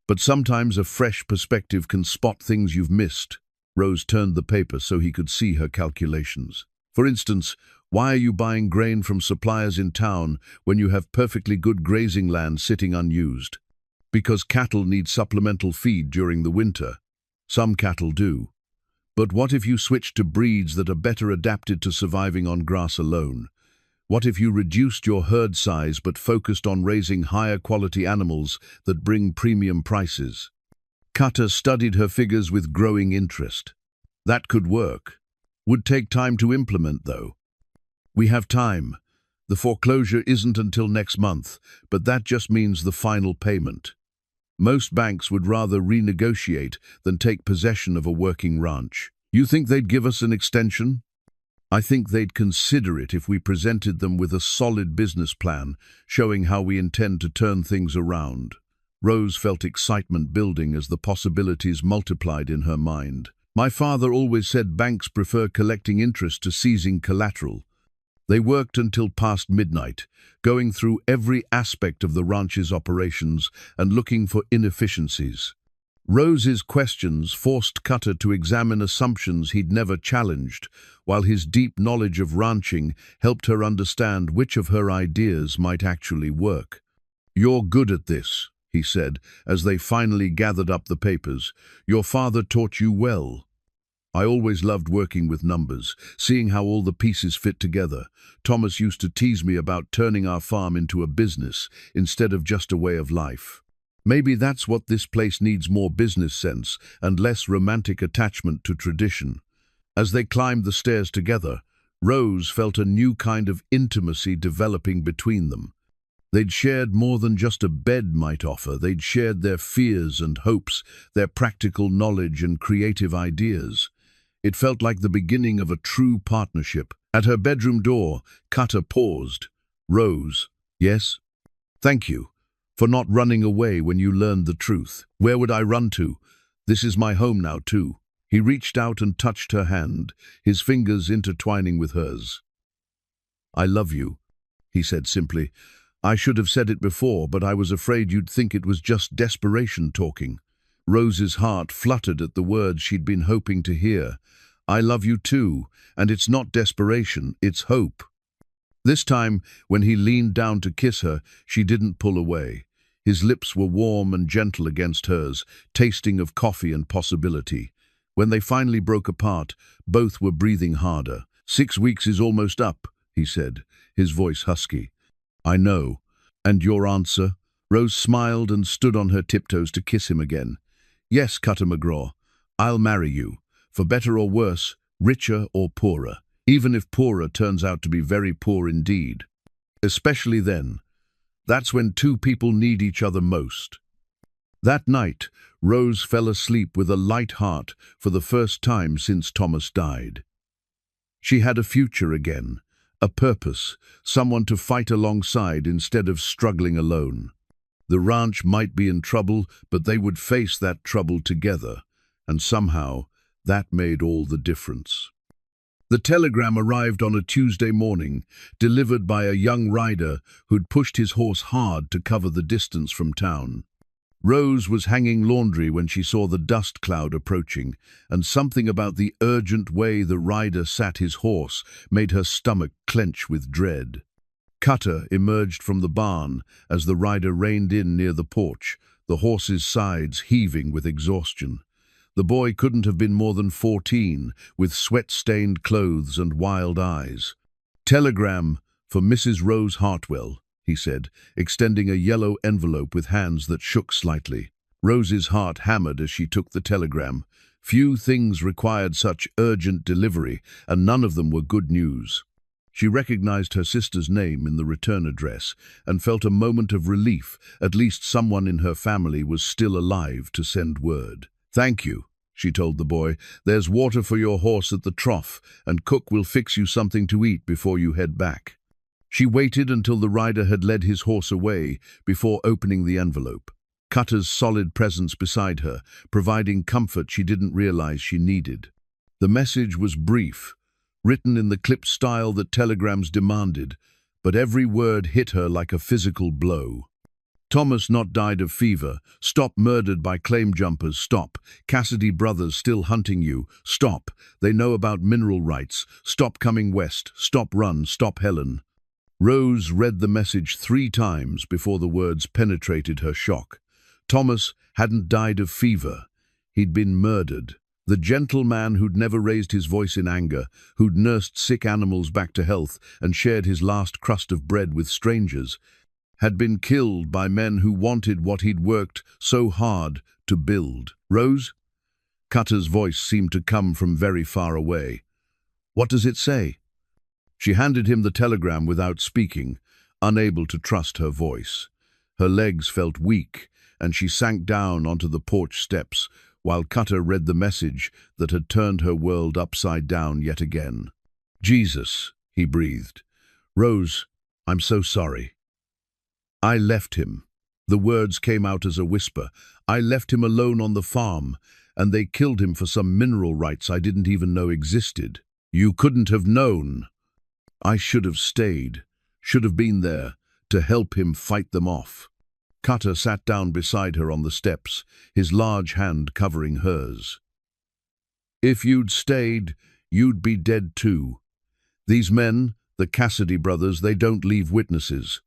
S1: But sometimes a fresh perspective can spot things you've missed. Rose turned the paper so he could see her calculations. For instance, why are you buying grain from suppliers in town when you have perfectly good grazing land sitting unused? Because cattle need supplemental feed during the winter. Some cattle do. But what if you switch to breeds that are better adapted to surviving on grass alone? What if you reduced your herd size but focused on raising higher quality animals that bring premium prices? Cutter studied her figures with growing interest. That could work. Would take time to implement, though. We have time. The foreclosure isn't until next month, but that just means the final payment. Most banks would rather renegotiate than take possession of a working ranch. You think they'd give us an extension? I think they'd consider it if we presented them with a solid business plan, showing how we intend to turn things around. Rose felt excitement building as the possibilities multiplied in her mind. My father always said banks prefer collecting interest to seizing collateral. They worked until past midnight, going through every aspect of the ranch's operations and looking for inefficiencies. Rose's questions forced Cutter to examine assumptions he'd never challenged, while his deep knowledge of ranching helped her understand which of her ideas might actually work. You're good at this, he said, as they finally gathered up the papers. Your father taught you well. I always loved working with numbers, seeing how all the pieces fit together. Thomas used to tease me about turning our farm into a business instead of just a way of life. Maybe that's what this place needs: more business sense and less romantic attachment to tradition. As they climbed the stairs together, Rose felt a new kind of intimacy developing between them. They'd shared more than just a bed might offer. They'd shared their fears and hopes, their practical knowledge and creative ideas. It felt like the beginning of a true partnership. At her bedroom door, Cutter paused. Rose, yes? Thank you for not running away when you learned the truth. Where would I run to? This is my home now, too. He reached out and touched her hand, his fingers intertwining with hers. I love you, he said simply. I should have said it before, but I was afraid you'd think it was just desperation talking. Rose's heart fluttered at the words she'd been hoping to hear. I love you too, and it's not desperation, it's hope. This time, when he leaned down to kiss her, she didn't pull away. His lips were warm and gentle against hers, tasting of coffee and possibility. When they finally broke apart, both were breathing harder. 6 weeks is almost up, he said, his voice husky. I know. And your answer? Rose smiled and stood on her tiptoes to kiss him again. Yes, Cutter McGraw, I'll marry you. For better or worse, richer or poorer. Even if poorer turns out to be very poor indeed. Especially then. That's when two people need each other most. That night, Rose fell asleep with a light heart for the first time since Thomas died. She had a future again, a purpose, someone to fight alongside instead of struggling alone. The ranch might be in trouble, but they would face that trouble together, and somehow that made all the difference. The telegram arrived on a Tuesday morning, delivered by a young rider who'd pushed his horse hard to cover the distance from town. Rose was hanging laundry when she saw the dust cloud approaching, and something about the urgent way the rider sat his horse made her stomach clench with dread. Cutter emerged from the barn as the rider reined in near the porch, the horse's sides heaving with exhaustion. The boy couldn't have been more than 14, with sweat-stained clothes and wild eyes. "Telegram for Mrs. Rose Hartwell," he said, extending a yellow envelope with hands that shook slightly. Rose's heart hammered as she took the telegram. Few things required such urgent delivery, and none of them were good news. She recognized her sister's name in the return address and felt a moment of relief. At least someone in her family was still alive to send word. "Thank you," she told the boy. "There's water for your horse at the trough, and Cook will fix you something to eat before you head back." She waited until the rider had led his horse away before opening the envelope. Cutter's solid presence beside her, providing comfort she didn't realize she needed. The message was brief, written in the clipped style that telegrams demanded, but every word hit her like a physical blow. "Thomas not died of fever. Stop murdered by claim jumpers. Stop. Cassidy brothers still hunting you. Stop. They know about mineral rights. Stop coming west. Stop run. Stop Helen." Rose read the message 3 times before the words penetrated her shock. Thomas hadn't died of fever. He'd been murdered. The gentle man who'd never raised his voice in anger, who'd nursed sick animals back to health and shared his last crust of bread with strangers, had been killed by men who wanted what he'd worked so hard to build. "Rose?" Cutter's voice seemed to come from very far away. "What does it say?" She handed him the telegram without speaking, unable to trust her voice. Her legs felt weak, and she sank down onto the porch steps, while Cutter read the message that had turned her world upside down yet again. "Jesus," he breathed. "Rose, I'm so sorry. I left him." The words came out as a whisper. "I left him alone on the farm, and they killed him for some mineral rights I didn't even know existed." "You couldn't have known." "I should have stayed, should have been there, to help him fight them off." Cutter sat down beside her on the steps, his large hand covering hers. "If you'd stayed, you'd be dead too. These men, the Cassidy brothers, they don't leave witnesses."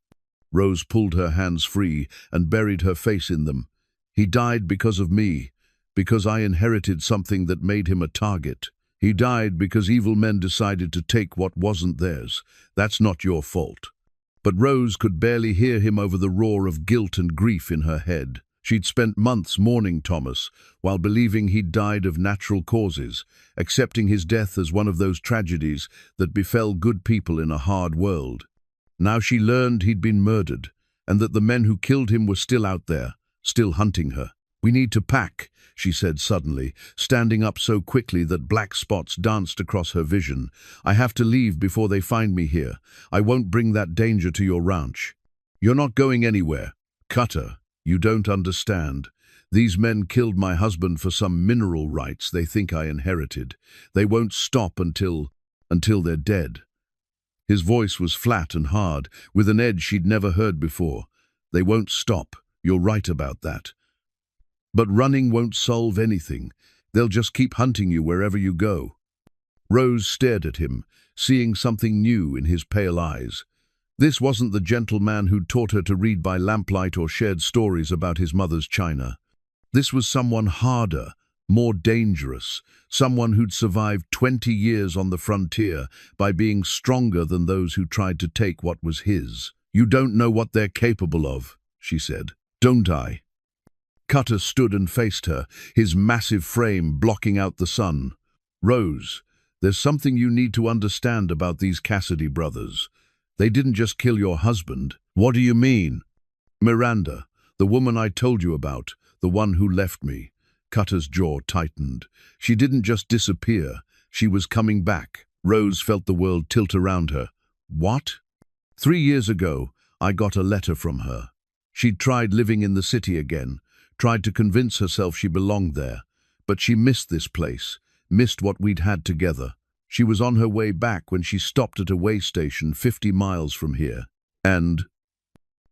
S1: Rose pulled her hands free and buried her face in them. "He died because of me, because I inherited something that made him a target. He died because evil men decided to take what wasn't theirs. That's not your fault." But Rose could barely hear him over the roar of guilt and grief in her head. She'd spent months mourning Thomas, while believing he'd died of natural causes, accepting his death as one of those tragedies that befell good people in a hard world. Now she learned he'd been murdered, and that the men who killed him were still out there, still hunting her. "We need to pack," she said suddenly, standing up so quickly that black spots danced across her vision. "I have to leave before they find me here. I won't bring that danger to your ranch." "You're not going anywhere." "Cutter, you don't understand. These men killed my husband for some mineral rights they think I inherited. They won't stop until they're dead." His voice was flat and hard, with an edge she'd never heard before. "They won't stop. You're right about that. But running won't solve anything. They'll just keep hunting you wherever you go." Rose stared at him, seeing something new in his pale eyes. This wasn't the gentle man who'd taught her to read by lamplight or shared stories about his mother's china. This was someone harder, more dangerous, someone who'd survived 20 years on the frontier by being stronger than those who tried to take what was his. "You don't know what they're capable of," she said. "Don't I?" Cutter stood and faced her, his massive frame blocking out the sun. "Rose, there's something you need to understand about these Cassidy brothers. They didn't just kill your husband." "What do you mean?" "Miranda, the woman I told you about, the one who left me." Cutter's jaw tightened. "She didn't just disappear. She was coming back." Rose felt the world tilt around her. "What?" "3 years ago, I got a letter from her. She'd tried living in the city again, tried to convince herself she belonged there, but she missed this place, missed what we'd had together. She was on her way back when she stopped at a way station 50 miles from here. And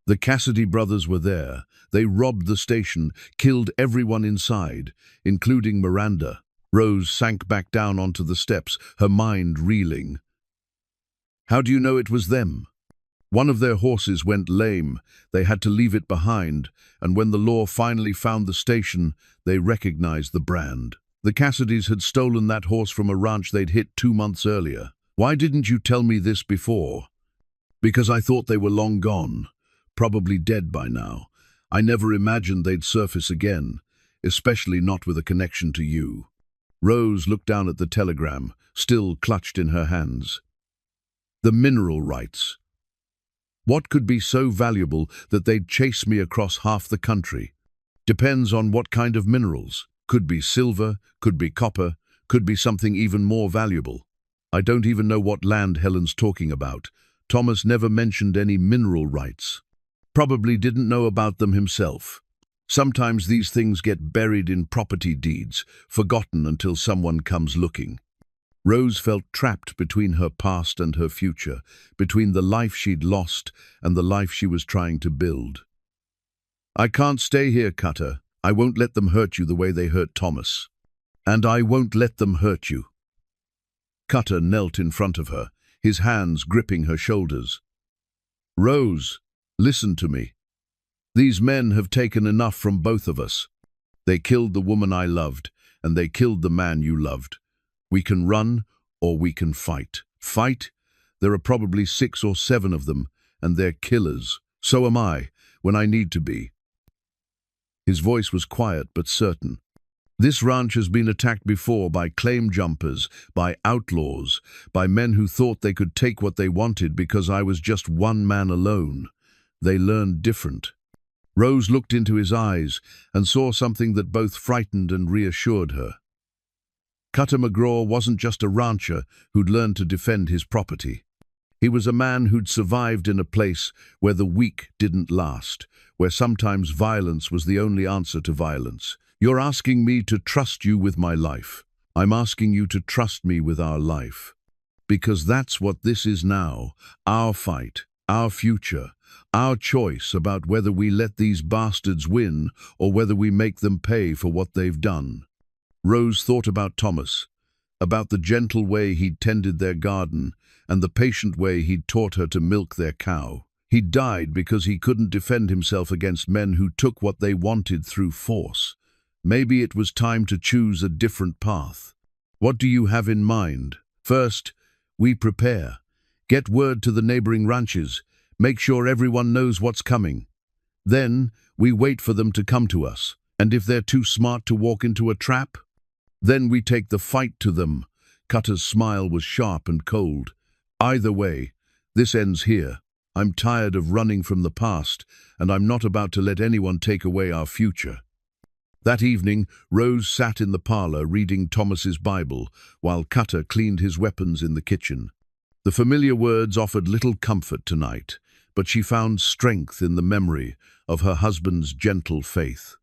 S1: the Cassidy brothers were there. They robbed the station, killed everyone inside, including Miranda." Rose sank back down onto the steps, her mind reeling. "How do you know it was them?" "One of their horses went lame. They had to leave it behind, and when the law finally found the station, they recognized the brand." The Cassidys had stolen that horse from a ranch they'd hit 2 months earlier. Why didn't you tell me this before? Because I thought they were long gone, probably dead by now. I never imagined they'd surface again, especially not with a connection to you. Rose looked down at the telegram, still clutched in her hands. The mineral rights. What could be so valuable that they'd chase me across half the country? Depends on what kind of minerals. Could be silver, could be copper, could be something even more valuable. I don't even know what land Helen's talking about. Thomas never mentioned any mineral rights. Probably didn't know about them himself. Sometimes these things get buried in property deeds, forgotten until someone comes looking. Rose felt trapped between her past and her future, between the life she'd lost and the life she was trying to build. I can't stay here, Cutter. I won't let them hurt you the way they hurt Thomas. And I won't let them hurt you. Cutter knelt in front of her, his hands gripping her shoulders. Rose, listen to me. These men have taken enough from both of us. They killed the woman I loved, and they killed the man you loved. We can run, or we can fight. Fight? There are probably 6 or 7 of them, and they're killers. So am I, when I need to be. His voice was quiet but certain. This ranch has been attacked before by claim jumpers, by outlaws, by men who thought they could take what they wanted because I was just one man alone. They learned different. Rose looked into his eyes and saw something that both frightened and reassured her. Cutter McGraw wasn't just a rancher who'd learned to defend his property. He was a man who'd survived in a place where the weak didn't last, where sometimes violence was the only answer to violence. You're asking me to trust you with my life. I'm asking you to trust me with our life. Because that's what this is now, our fight, our future, our choice about whether we let these bastards win or whether we make them pay for what they've done. Rose thought about Thomas, about the gentle way he'd tended their garden and the patient way he'd taught her to milk their cow. He'd died because he couldn't defend himself against men who took what they wanted through force. Maybe it was time to choose a different path. What do you have in mind? First, we prepare. Get word to the neighboring ranches. Make sure everyone knows what's coming. Then, we wait for them to come to us. And if they're too smart to walk into a trap, then we take the fight to them. Cutter's smile was sharp and cold. Either way, this ends here. I'm tired of running from the past, and I'm not about to let anyone take away our future. That evening, Rose sat in the parlor reading Thomas's Bible, while Cutter cleaned his weapons in the kitchen. The familiar words offered little comfort tonight, but she found strength in the memory of her husband's gentle faith.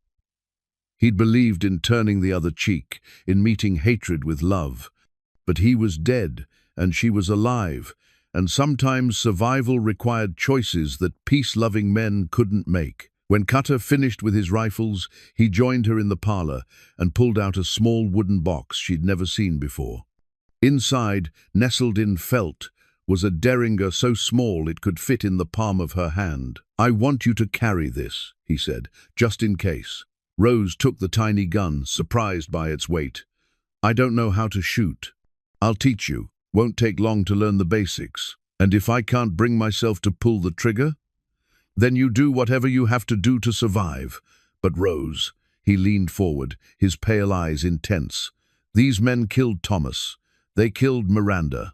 S1: He'd believed in turning the other cheek, in meeting hatred with love. But he was dead, and she was alive, and sometimes survival required choices that peace-loving men couldn't make. When Cutter finished with his rifles, he joined her in the parlor and pulled out a small wooden box she'd never seen before. Inside, nestled in felt, was a derringer so small it could fit in the palm of her hand. I want you to carry this, he said, just in case. Rose took the tiny gun, surprised by its weight. I don't know how to shoot. I'll teach you. Won't take long to learn the basics. And if I can't bring myself to pull the trigger, then you do whatever you have to do to survive. But Rose, he leaned forward, his pale eyes intense. These men killed Thomas. They killed Miranda.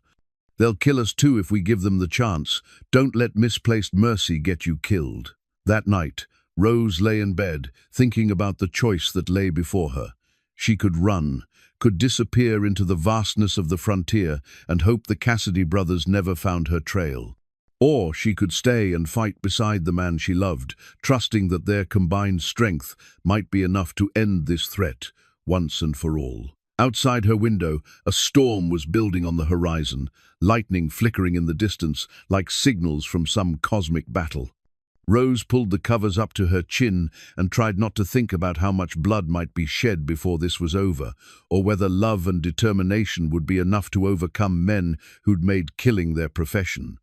S1: They'll kill us too if we give them the chance. Don't let misplaced mercy get you killed. That night, Rose lay in bed, thinking about the choice that lay before her. She could run, could disappear into the vastness of the frontier and hope the Cassidy brothers never found her trail. Or she could stay and fight beside the man she loved, trusting that their combined strength might be enough to end this threat once and for all. Outside her window, a storm was building on the horizon, lightning flickering in the distance like signals from some cosmic battle. Rose pulled the covers up to her chin and tried not to think about how much blood might be shed before this was over, or whether love and determination would be enough to overcome men who'd made killing their profession.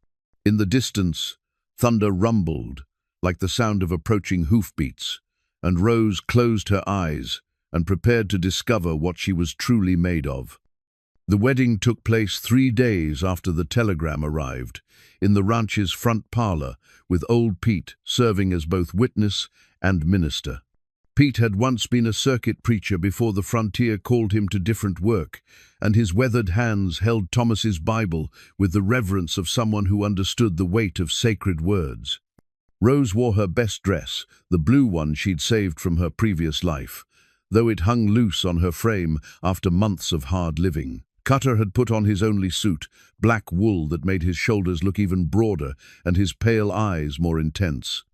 S1: In the distance, thunder rumbled, like the sound of approaching hoofbeats, and Rose closed her eyes, and prepared to discover what she was truly made of. The wedding took place 3 days after the telegram arrived, in the ranch's front parlor, with old Pete serving as both witness and minister. Pete had once been a circuit preacher before the frontier called him to different work, and his weathered hands held Thomas's Bible with the reverence of someone who understood the weight of sacred words. Rose wore her best dress, the blue one she'd saved from her previous life, though it hung loose on her frame after months of hard living. Cutter had put on his only suit, black wool that made his shoulders look even broader and his pale eyes more intense.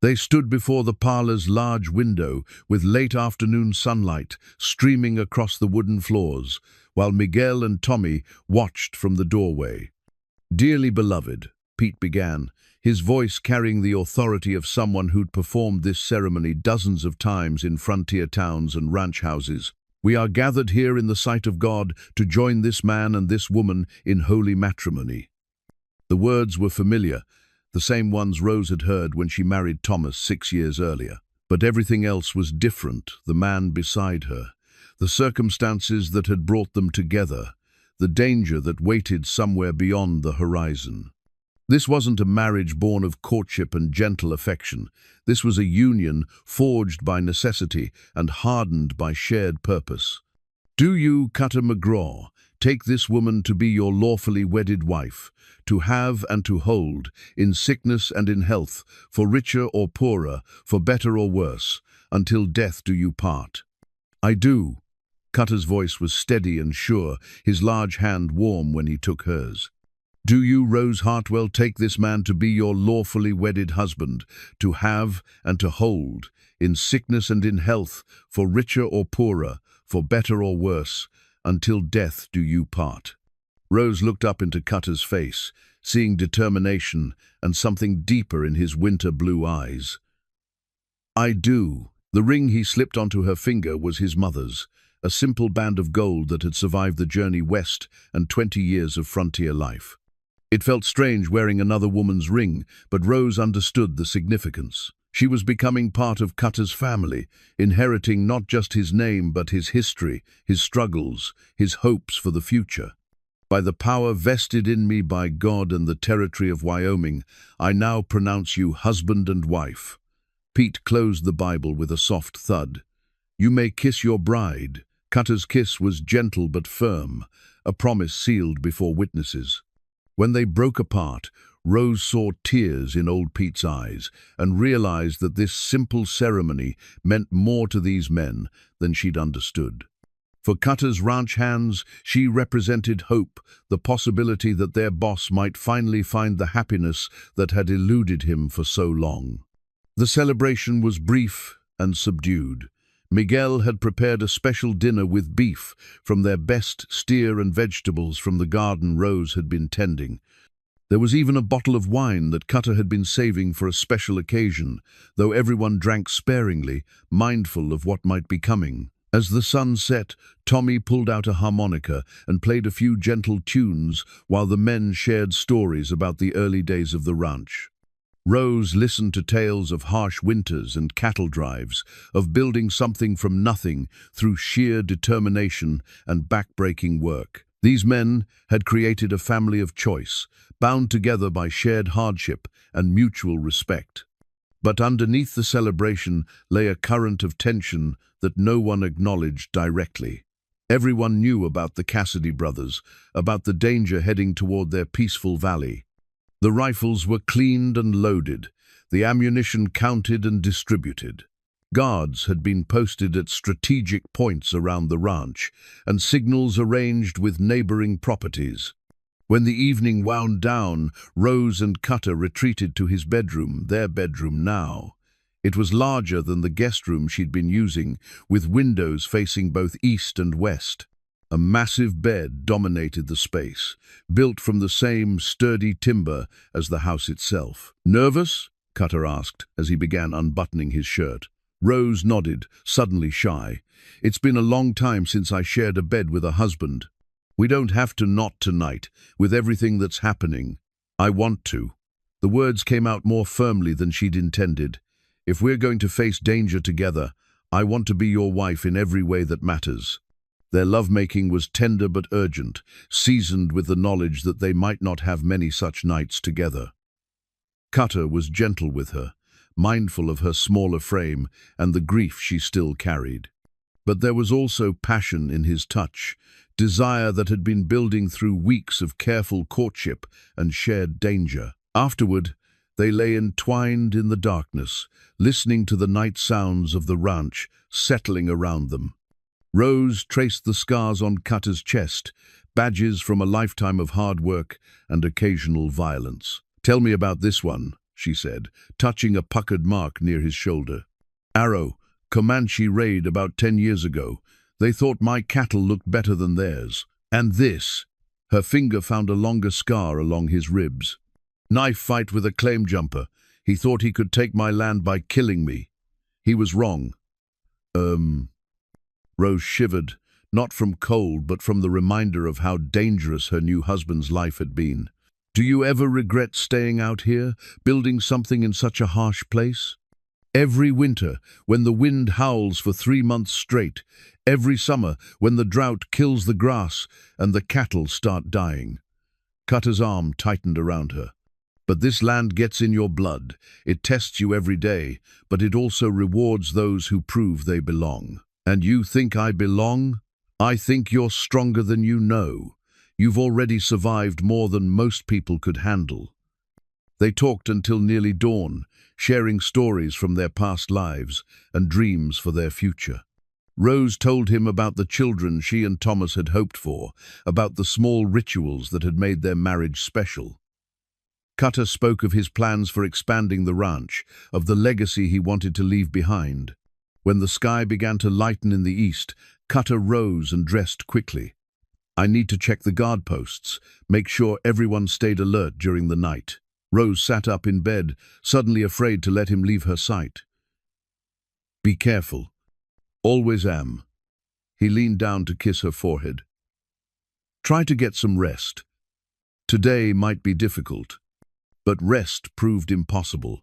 S1: They stood before the parlor's large window with late afternoon sunlight streaming across the wooden floors, while Miguel and Tommy watched from the doorway. "Dearly beloved," Pete began, his voice carrying the authority of someone who'd performed this ceremony dozens of times in frontier towns and ranch houses. "We are gathered here in the sight of God to join this man and this woman in holy matrimony." The words were familiar, the same ones Rose had heard when she married Thomas 6 years earlier. But everything else was different, the man beside her, the circumstances that had brought them together, the danger that waited somewhere beyond the horizon. This wasn't a marriage born of courtship and gentle affection. This was a union forged by necessity and hardened by shared purpose. "Do you, Cutter McGraw, take this woman to be your lawfully wedded wife, to have and to hold, in sickness and in health, for richer or poorer, for better or worse, until death do you part?" "I do." Cutter's voice was steady and sure, his large hand warm when he took hers. "Do you, Rose Hartwell, take this man to be your lawfully wedded husband, to have and to hold, in sickness and in health, for richer or poorer, for better or worse, until death do you part?" Rose looked up into Cutter's face, seeing determination and something deeper in his winter blue eyes. "I do." The ring he slipped onto her finger was his mother's, a simple band of gold that had survived the journey west and 20 years of frontier life. It felt strange wearing another woman's ring, but Rose understood the significance. She was becoming part of Cutter's family, inheriting not just his name but his history, his struggles, his hopes for the future. "By the power vested in me by God and the territory of Wyoming, I now pronounce you husband and wife." Pete closed the Bible with a soft thud. "You may kiss your bride." Cutter's kiss was gentle but firm, a promise sealed before witnesses. When they broke apart, Rose saw tears in old Pete's eyes and realized that this simple ceremony meant more to these men than she'd understood. For Cutter's ranch hands, she represented hope, the possibility that their boss might finally find the happiness that had eluded him for so long. The celebration was brief and subdued. Miguel had prepared a special dinner with beef from their best steer and vegetables from the garden Rose had been tending. There was even a bottle of wine that Cutter had been saving for a special occasion, though everyone drank sparingly, mindful of what might be coming. As the sun set, Tommy pulled out a harmonica and played a few gentle tunes while the men shared stories about the early days of the ranch. Rose listened to tales of harsh winters and cattle drives, of building something from nothing through sheer determination and backbreaking work. These men had created a family of choice, bound together by shared hardship and mutual respect. But underneath the celebration lay a current of tension that no one acknowledged directly. Everyone knew about the Cassidy brothers, about the danger heading toward their peaceful valley. The rifles were cleaned and loaded, the ammunition counted and distributed. Guards had been posted at strategic points around the ranch, and signals arranged with neighboring properties. When the evening wound down, Rose and Cutter retreated to his bedroom, their bedroom now. It was larger than the guest room she'd been using, with windows facing both east and west. A massive bed dominated the space, built from the same sturdy timber as the house itself. "Nervous?" Cutter asked as he began unbuttoning his shirt. Rose nodded, suddenly shy. "It's been a long time since I shared a bed with a husband. We don't have to not tonight, with everything that's happening. I want to." The words came out more firmly than she'd intended. "If we're going to face danger together, I want to be your wife in every way that matters." Their lovemaking was tender but urgent, seasoned with the knowledge that they might not have many such nights together. Cutter was gentle with her, mindful of her smaller frame and the grief she still carried. But there was also passion in his touch, desire that had been building through weeks of careful courtship and shared danger. Afterward, they lay entwined in the darkness, listening to the night sounds of the ranch settling around them. Rose traced the scars on Cutter's chest, badges from a lifetime of hard work and occasional violence. "Tell me about this one," she said, touching a puckered mark near his shoulder. "Arrow, Comanche raid about 10 years ago. They thought my cattle looked better than theirs. And this." Her finger found a longer scar along his ribs. "Knife fight with a claim jumper. He thought he could take my land by killing me. He was wrong." Rose shivered, not from cold but from the reminder of how dangerous her new husband's life had been. "Do you ever regret staying out here, building something in such a harsh place? Every winter, when the wind howls for 3 months straight, every summer, when the drought kills the grass and the cattle start dying." Cutter's arm tightened around her. "But this land gets in your blood. It tests you every day, but it also rewards those who prove they belong. And you think I belong? I think you're stronger than you know. You've already survived more than most people could handle." They talked until nearly dawn, sharing stories from their past lives and dreams for their future. Rose told him about the children she and Thomas had hoped for, about the small rituals that had made their marriage special. Cutter spoke of his plans for expanding the ranch, of the legacy he wanted to leave behind. When the sky began to lighten in the east, Cutter rose and dressed quickly. "I need to check the guard posts, make sure everyone stayed alert during the night." Rose sat up in bed, suddenly afraid to let him leave her sight. "Be careful. Always am." He leaned down to kiss her forehead. "Try to get some rest. Today might be difficult." But rest proved impossible.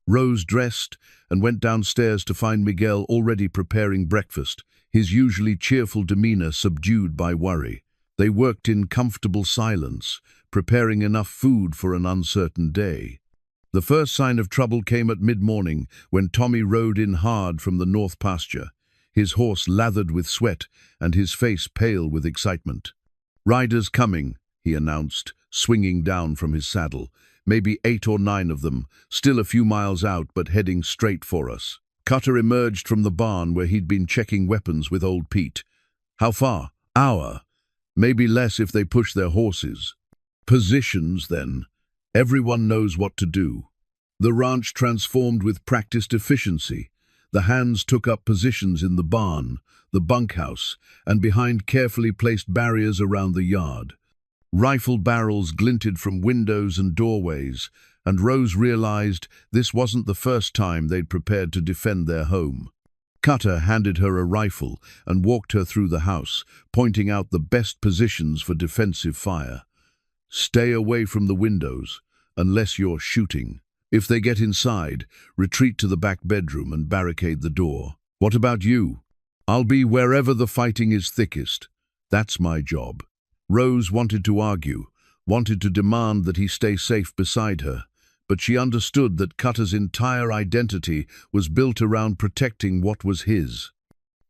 S1: Rose dressed and went downstairs to find Miguel already preparing breakfast, his usually cheerful demeanor subdued by worry. They worked in comfortable silence, preparing enough food for an uncertain day. The first sign of trouble came at mid-morning when Tommy rode in hard from the north pasture, his horse lathered with sweat and his face pale with excitement. "Riders coming," he announced, swinging down from his saddle. "Maybe 8 or 9 of them, still a few miles out but heading straight for us." Cutter emerged from the barn where he'd been checking weapons with old Pete. "How far?" "Hour. Maybe less if they push their horses." "Positions, then. Everyone knows what to do." The ranch transformed with practiced efficiency. The hands took up positions in the barn, the bunkhouse, and behind carefully placed barriers around the yard. Rifle barrels glinted from windows and doorways, and Rose realized this wasn't the first time they'd prepared to defend their home. Cutter handed her a rifle and walked her through the house, pointing out the best positions for defensive fire. "Stay away from the windows, unless you're shooting. If they get inside, retreat to the back bedroom and barricade the door." "What about you?" "I'll be wherever the fighting is thickest. That's my job." Rose wanted to argue, wanted to demand that he stay safe beside her, but she understood that Cutter's entire identity was built around protecting what was his.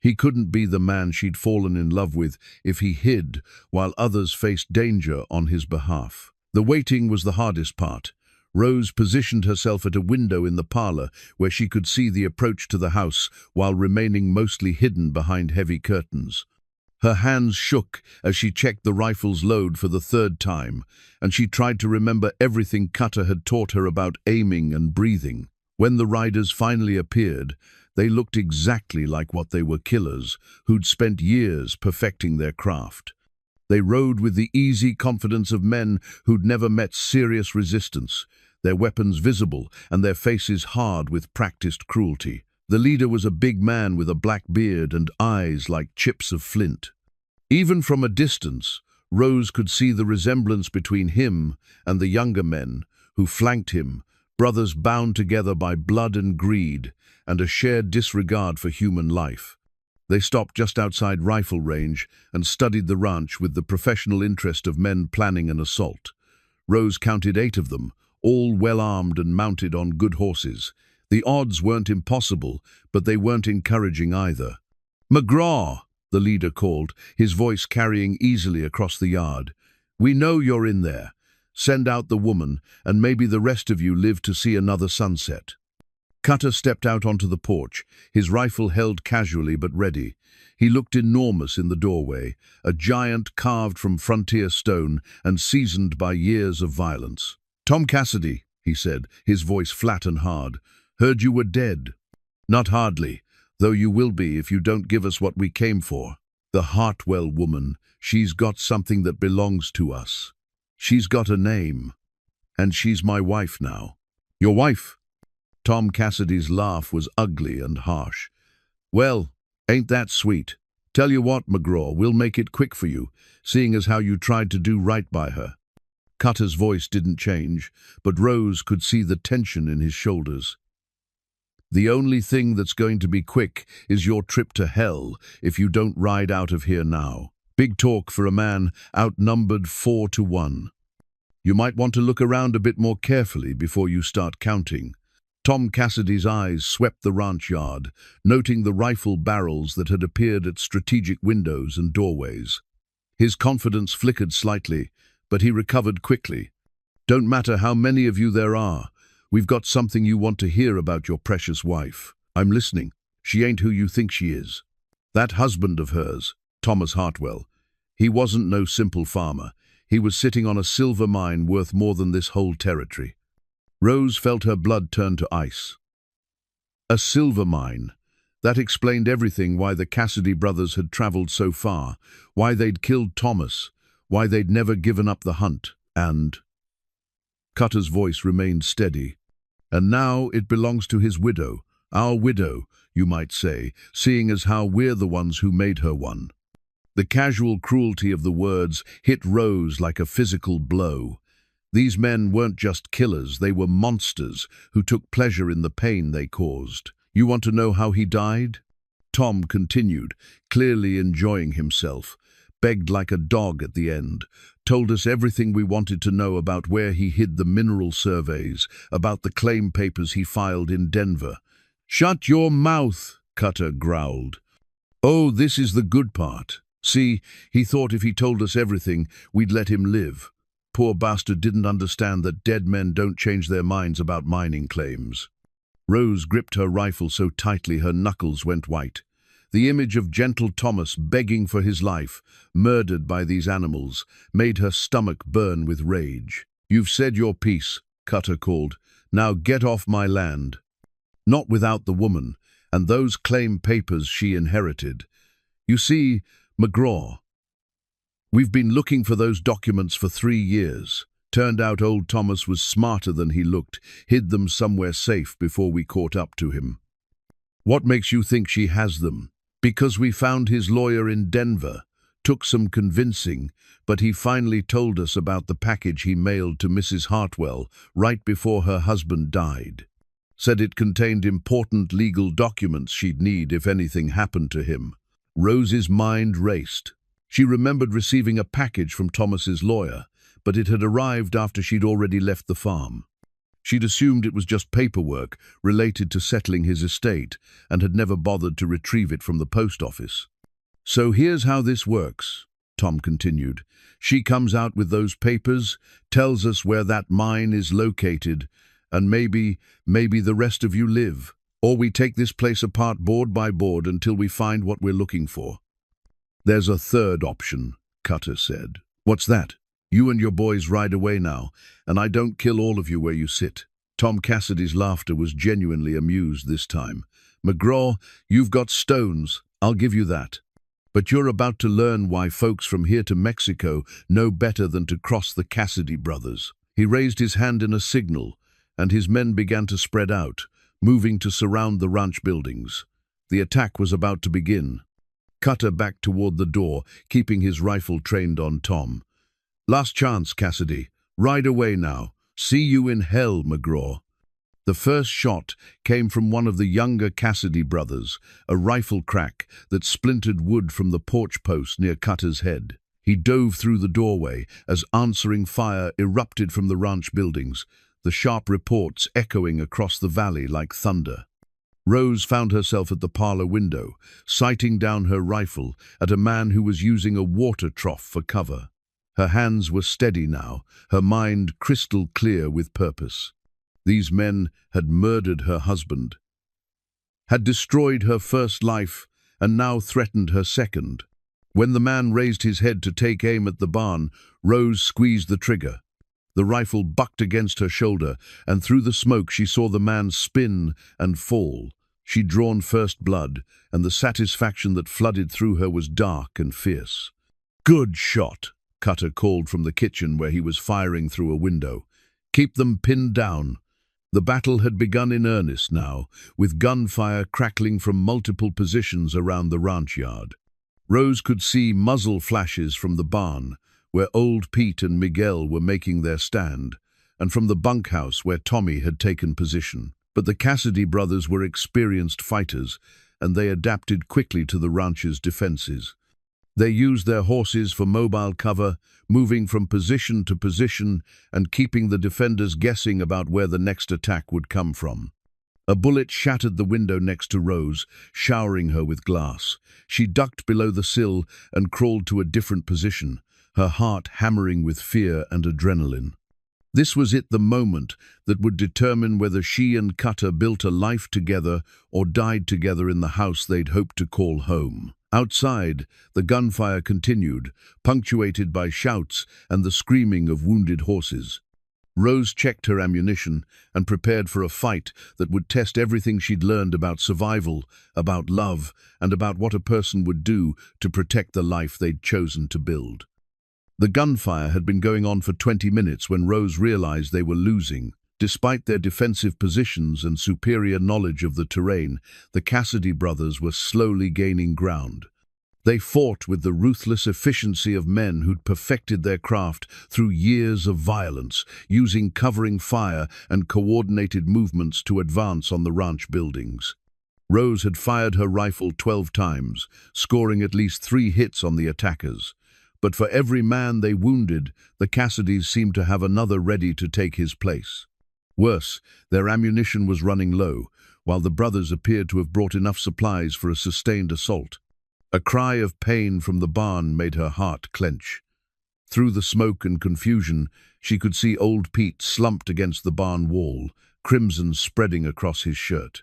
S1: He couldn't be the man she'd fallen in love with if he hid while others faced danger on his behalf. The waiting was the hardest part. Rose positioned herself at a window in the parlor where she could see the approach to the house while remaining mostly hidden behind heavy curtains. Her hands shook as she checked the rifle's load for the 3rd time, and she tried to remember everything Cutter had taught her about aiming and breathing. When the riders finally appeared, they looked exactly like what they were, killers who'd spent years perfecting their craft. They rode with the easy confidence of men who'd never met serious resistance, their weapons visible and their faces hard with practiced cruelty. The leader was a big man with a black beard and eyes like chips of flint. Even from a distance, Rose could see the resemblance between him and the younger men who flanked him, brothers bound together by blood and greed and a shared disregard for human life. They stopped just outside rifle range and studied the ranch with the professional interest of men planning an assault. Rose counted 8 of them, all well-armed and mounted on good horses. The odds weren't impossible, but they weren't encouraging either. "McGraw," the leader called, his voice carrying easily across the yard. "We know you're in there. Send out the woman, and maybe the rest of you live to see another sunset." Cutter stepped out onto the porch, his rifle held casually but ready. He looked enormous in the doorway, a giant carved from frontier stone and seasoned by years of violence. "Tom Cassidy," he said, his voice flat and hard. "Heard you were dead." "Not hardly, though you will be if you don't give us what we came for. The Hartwell woman, she's got something that belongs to us. She's got a name, and she's my wife now." "Your wife?" Tom Cassidy's laugh was ugly and harsh. "Well, ain't that sweet? Tell you what, McGraw, we'll make it quick for you, seeing as how you tried to do right by her." Cutter's voice didn't change, but Rose could see the tension in his shoulders. "The only thing that's going to be quick is your trip to hell if you don't ride out of here now. Big talk for a man outnumbered 4-1. You might want to look around a bit more carefully before you start counting." Tom Cassidy's eyes swept the ranch yard, noting the rifle barrels that had appeared at strategic windows and doorways. His confidence flickered slightly, but he recovered quickly. "Don't matter how many of you there are, we've got something you want to hear about your precious wife. I'm listening. She ain't who you think she is. That husband of hers, Thomas Hartwell, he wasn't no simple farmer. He was sitting on a silver mine worth more than this whole territory." Rose felt her blood turn to ice. A silver mine. That explained everything: why the Cassidy brothers had traveled so far, why they'd killed Thomas, why they'd never given up the hunt, and... Cutter's voice remained steady. "And now it belongs to his widow, our widow, you might say, seeing as how we're the ones who made her one." The casual cruelty of the words hit Rose like a physical blow. These men weren't just killers, they were monsters who took pleasure in the pain they caused. "You want to know how he died?" Tom continued, clearly enjoying himself. "Begged like a dog at the end. Told us everything we wanted to know about where he hid the mineral surveys, about the claim papers he filed in Denver." "Shut your mouth," Cutter growled. "Oh, this is the good part. See, he thought if he told us everything, we'd let him live. Poor bastard didn't understand that dead men don't change their minds about mining claims." Rose gripped her rifle so tightly her knuckles went white. The image of gentle Thomas begging for his life, murdered by these animals, made her stomach burn with rage. "You've said your piece," Cutter called. "Now get off my land." "Not without the woman, and those claim papers she inherited. You see, McGraw, we've been looking for those documents for 3 years. Turned out old Thomas was smarter than he looked, hid them somewhere safe before we caught up to him." "What makes you think she has them?" "Because we found his lawyer in Denver. Took some convincing, but he finally told us about the package he mailed to Mrs. Hartwell right before her husband died. Said it contained important legal documents she'd need if anything happened to him." Rose's mind raced. She remembered receiving a package from Thomas's lawyer, but it had arrived after she'd already left the farm. She'd assumed it was just paperwork related to settling his estate and had never bothered to retrieve it from the post office. "So here's how this works," Tom continued. "She comes out with those papers, tells us where that mine is located, and maybe the rest of you live. Or we take this place apart board by board until we find what we're looking for." "There's a third option," Cutter said. "What's that?" "You and your boys ride away now, and I don't kill all of you where you sit." Tom Cassidy's laughter was genuinely amused this time. "McGraw, you've got stones, I'll give you that. But you're about to learn why folks from here to Mexico know better than to cross the Cassidy brothers." He raised his hand in a signal, and his men began to spread out, moving to surround the ranch buildings. The attack was about to begin. Cutter backed toward the door, keeping his rifle trained on Tom. "Last chance, Cassidy. Ride away now. See you in hell, McGraw." The first shot came from one of the younger Cassidy brothers, a rifle crack that splintered wood from the porch post near Cutter's head. He dove through the doorway as answering fire erupted from the ranch buildings, the sharp reports echoing across the valley like thunder. Rose found herself at the parlor window, sighting down her rifle at a man who was using a water trough for cover. Her hands were steady now, her mind crystal clear with purpose. These men had murdered her husband, had destroyed her first life, and now threatened her second. When the man raised his head to take aim at the barn, Rose squeezed the trigger. The rifle bucked against her shoulder, and through the smoke she saw the man spin and fall. She'd drawn first blood, and the satisfaction that flooded through her was dark and fierce. "Good shot," Cutter called from the kitchen where he was firing through a window. "Keep them pinned down." The battle had begun in earnest now, with gunfire crackling from multiple positions around the ranch yard. Rose could see muzzle flashes from the barn, where old Pete and Miguel were making their stand, and from the bunkhouse where Tommy had taken position. But the Cassidy brothers were experienced fighters, and they adapted quickly to the ranch's defenses. They used their horses for mobile cover, moving from position to position and keeping the defenders guessing about where the next attack would come from. A bullet shattered the window next to Rose, showering her with glass. She ducked below the sill and crawled to a different position, her heart hammering with fear and adrenaline. This was the moment that would determine whether she and Cutter built a life together or died together in the house they'd hoped to call home. Outside, the gunfire continued, punctuated by shouts and the screaming of wounded horses. Rose checked her ammunition and prepared for a fight that would test everything she'd learned about survival, about love, and about what a person would do to protect the life they'd chosen to build. The gunfire had been going on for 20 minutes when Rose realized they were losing. Despite their defensive positions and superior knowledge of the terrain, the Cassidy brothers were slowly gaining ground. They fought with the ruthless efficiency of men who'd perfected their craft through years of violence, using covering fire and coordinated movements to advance on the ranch buildings. Rose had fired her rifle 12 times, scoring at least 3 hits on the attackers. But for every man they wounded, the Cassidys seemed to have another ready to take his place. Worse, their ammunition was running low, while the brothers appeared to have brought enough supplies for a sustained assault. A cry of pain from the barn made her heart clench. Through the smoke and confusion, she could see old Pete slumped against the barn wall, crimson spreading across his shirt.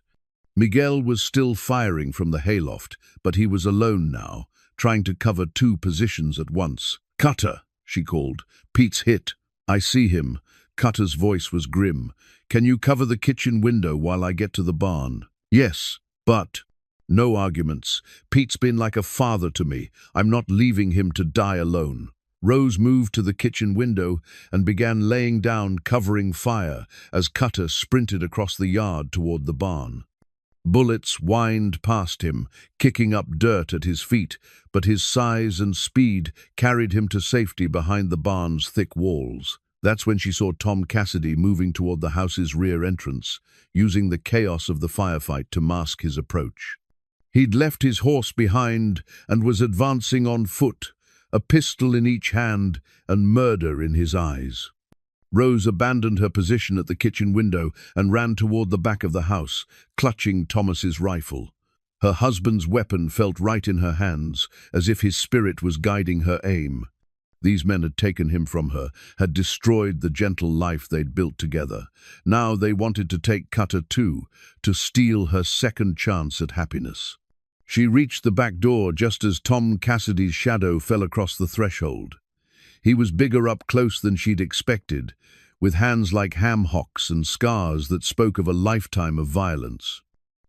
S1: Miguel was still firing from the hayloft, but he was alone now, trying to cover 2 positions at once. "Cutter," she called. "Pete's hit." "I see him." Cutter's voice was grim. "Can you cover the kitchen window while I get to the barn?" "Yes, but—" "No arguments. Pete's been like a father to me. I'm not leaving him to die alone." Rose moved to the kitchen window and began laying down covering fire as Cutter sprinted across the yard toward the barn. Bullets whined past him, kicking up dirt at his feet, but his size and speed carried him to safety behind the barn's thick walls. That's when she saw Tom Cassidy moving toward the house's rear entrance, using the chaos of the firefight to mask his approach. He'd left his horse behind and was advancing on foot, a pistol in each hand and murder in his eyes. Rose abandoned her position at the kitchen window and ran toward the back of the house, clutching Thomas's rifle. Her husband's weapon felt right in her hands, as if his spirit was guiding her aim. These men had taken him from her, had destroyed the gentle life they'd built together. Now they wanted to take Cutter too, to steal her second chance at happiness. She reached the back door just as Tom Cassidy's shadow fell across the threshold. He was bigger up close than she'd expected, with hands like ham hocks and scars that spoke of a lifetime of violence.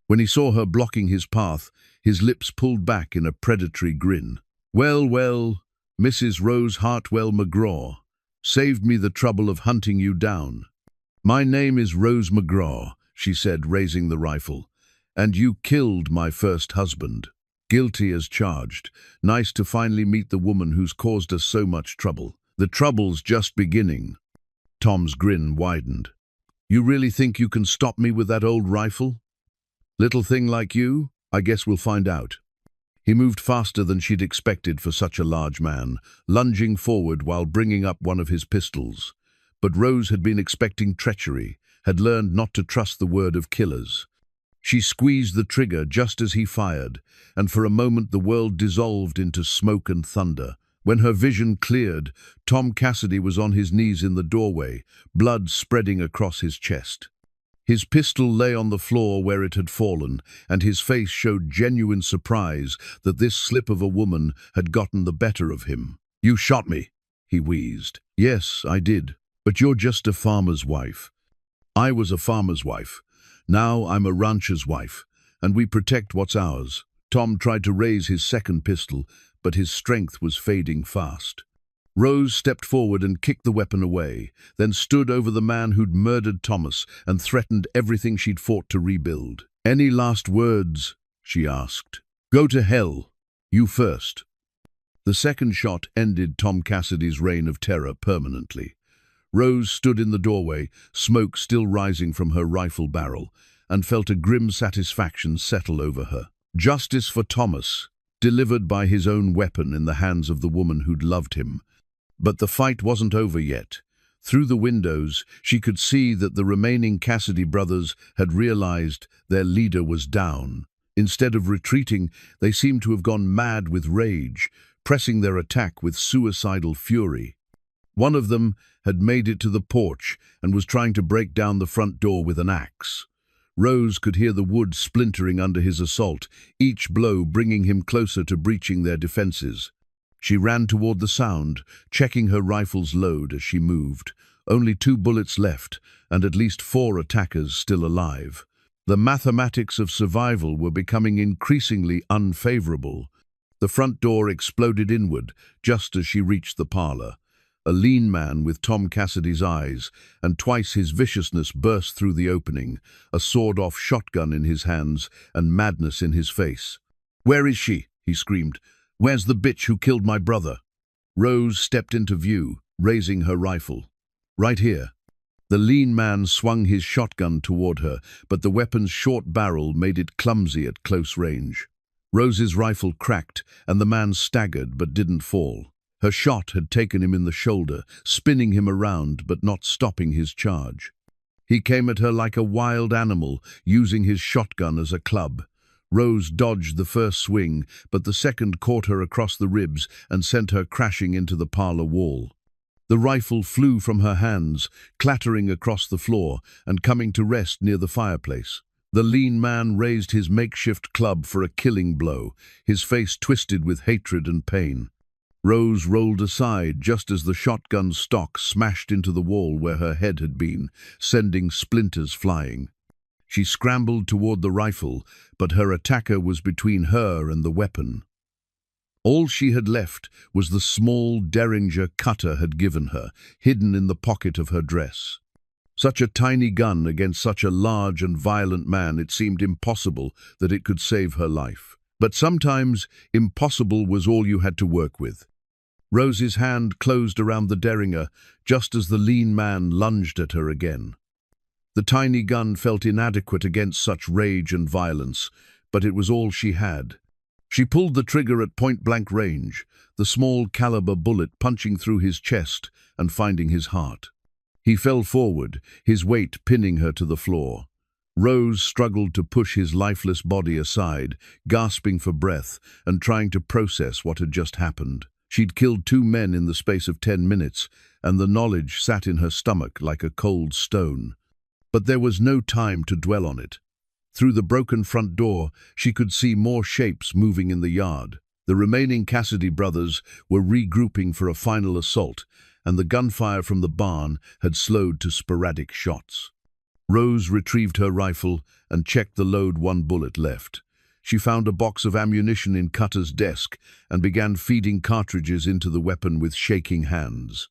S1: When he saw her blocking his path, his lips pulled back in a predatory grin. "Well, well, Mrs. Rose Hartwell McGraw, saved me the trouble of hunting you down." "My name is Rose McGraw," she said, raising the rifle, "and you killed my first husband. Guilty as charged. Nice to finally meet the woman who's caused us so much trouble. The trouble's just beginning." Tom's grin widened. You really think you can stop me with that old rifle? Little thing like you? I guess we'll find out. He moved faster than she'd expected for such a large man, lunging forward while bringing up one of his pistols. But Rose had been expecting treachery, had learned not to trust the word of killers. She squeezed the trigger just as he fired, and for a moment the world dissolved into smoke and thunder. When her vision cleared, Tom Cassidy was on his knees in the doorway, blood spreading across his chest. His pistol lay on the floor where it had fallen, and his face showed genuine surprise that this slip of a woman had gotten the better of him. "You shot me," he wheezed. "Yes, I did. But you're just a farmer's wife." "I was a farmer's wife. Now I'm a rancher's wife, and we protect what's ours." Tom tried to raise his second pistol, but his strength was fading fast. Rose stepped forward and kicked the weapon away, then stood over the man who'd murdered Thomas and threatened everything she'd fought to rebuild. "Any last words?" she asked. "Go to hell. You first." The second shot ended Tom Cassidy's reign of terror permanently. Rose stood in the doorway, smoke still rising from her rifle barrel, and felt a grim satisfaction settle over her. Justice for Thomas, delivered by his own weapon in the hands of the woman who'd loved him. But the fight wasn't over yet. Through the windows, she could see that the remaining Cassidy brothers had realized their leader was down. Instead of retreating, they seemed to have gone mad with rage, pressing their attack with suicidal fury. One of them had made it to the porch and was trying to break down the front door with an axe. Rose could hear the wood splintering under his assault, each blow bringing him closer to breaching their defenses. She ran toward the sound, checking her rifle's load as she moved. Only 2 bullets left, and at least 4 attackers still alive. The mathematics of survival were becoming increasingly unfavorable. The front door exploded inward just as she reached the parlor. A lean man with Tom Cassidy's eyes, and twice his viciousness burst through the opening, a sawed-off shotgun in his hands and madness in his face. "Where is she?" he screamed. "Where's the bitch who killed my brother?" Rose stepped into view, raising her rifle. "Right here." The lean man swung his shotgun toward her, but the weapon's short barrel made it clumsy at close range. Rose's rifle cracked, and the man staggered but didn't fall. Her shot had taken him in the shoulder, spinning him around but not stopping his charge. He came at her like a wild animal, using his shotgun as a club. Rose dodged the first swing, but the second caught her across the ribs and sent her crashing into the parlor wall. The rifle flew from her hands, clattering across the floor and coming to rest near the fireplace. The lean man raised his makeshift club for a killing blow, his face twisted with hatred and pain. Rose rolled aside just as the shotgun stock smashed into the wall where her head had been, sending splinters flying. She scrambled toward the rifle, but her attacker was between her and the weapon. All she had left was the small Derringer Cutter had given her, hidden in the pocket of her dress. Such a tiny gun against such a large and violent man, it seemed impossible that it could save her life. But sometimes impossible was all you had to work with. Rose's hand closed around the Derringer just as the lean man lunged at her again. The tiny gun felt inadequate against such rage and violence, but it was all she had. She pulled the trigger at point-blank range, the small caliber bullet punching through his chest and finding his heart. He fell forward, his weight pinning her to the floor. Rose struggled to push his lifeless body aside, gasping for breath and trying to process what had just happened. She'd killed 2 men in the space of 10 minutes, and the knowledge sat in her stomach like a cold stone. But there was no time to dwell on it. Through the broken front door, she could see more shapes moving in the yard. The remaining Cassidy brothers were regrouping for a final assault, and the gunfire from the barn had slowed to sporadic shots. Rose retrieved her rifle and checked the load, 1 bullet left. She found a box of ammunition in Cutter's desk and began feeding cartridges into the weapon with shaking hands.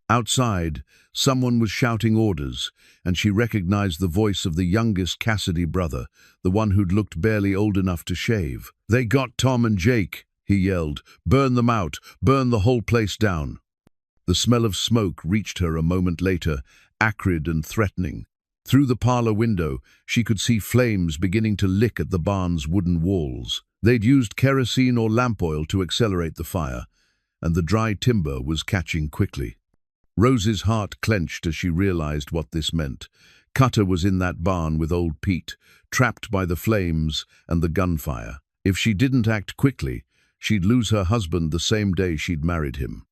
S1: Outside, someone was shouting orders, and she recognized the voice of the youngest Cassidy brother, the one who'd looked barely old enough to shave. "They got Tom and Jake," he yelled. "Burn them out. Burn the whole place down." The smell of smoke reached her a moment later, acrid and threatening. Through the parlor window, she could see flames beginning to lick at the barn's wooden walls. They'd used kerosene or lamp oil to accelerate the fire, and the dry timber was catching quickly. Rose's heart clenched as she realized what this meant. Cutter was in that barn with old Pete, trapped by the flames and the gunfire. If she didn't act quickly, she'd lose her husband the same day she'd married him.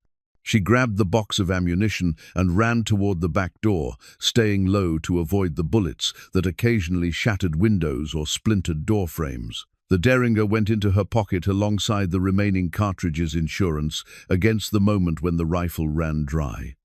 S1: She grabbed the box of ammunition and ran toward the back door, staying low to avoid the bullets that occasionally shattered windows or splintered door frames. The Derringer went into her pocket alongside the remaining cartridges' insurance against the moment when the rifle ran dry.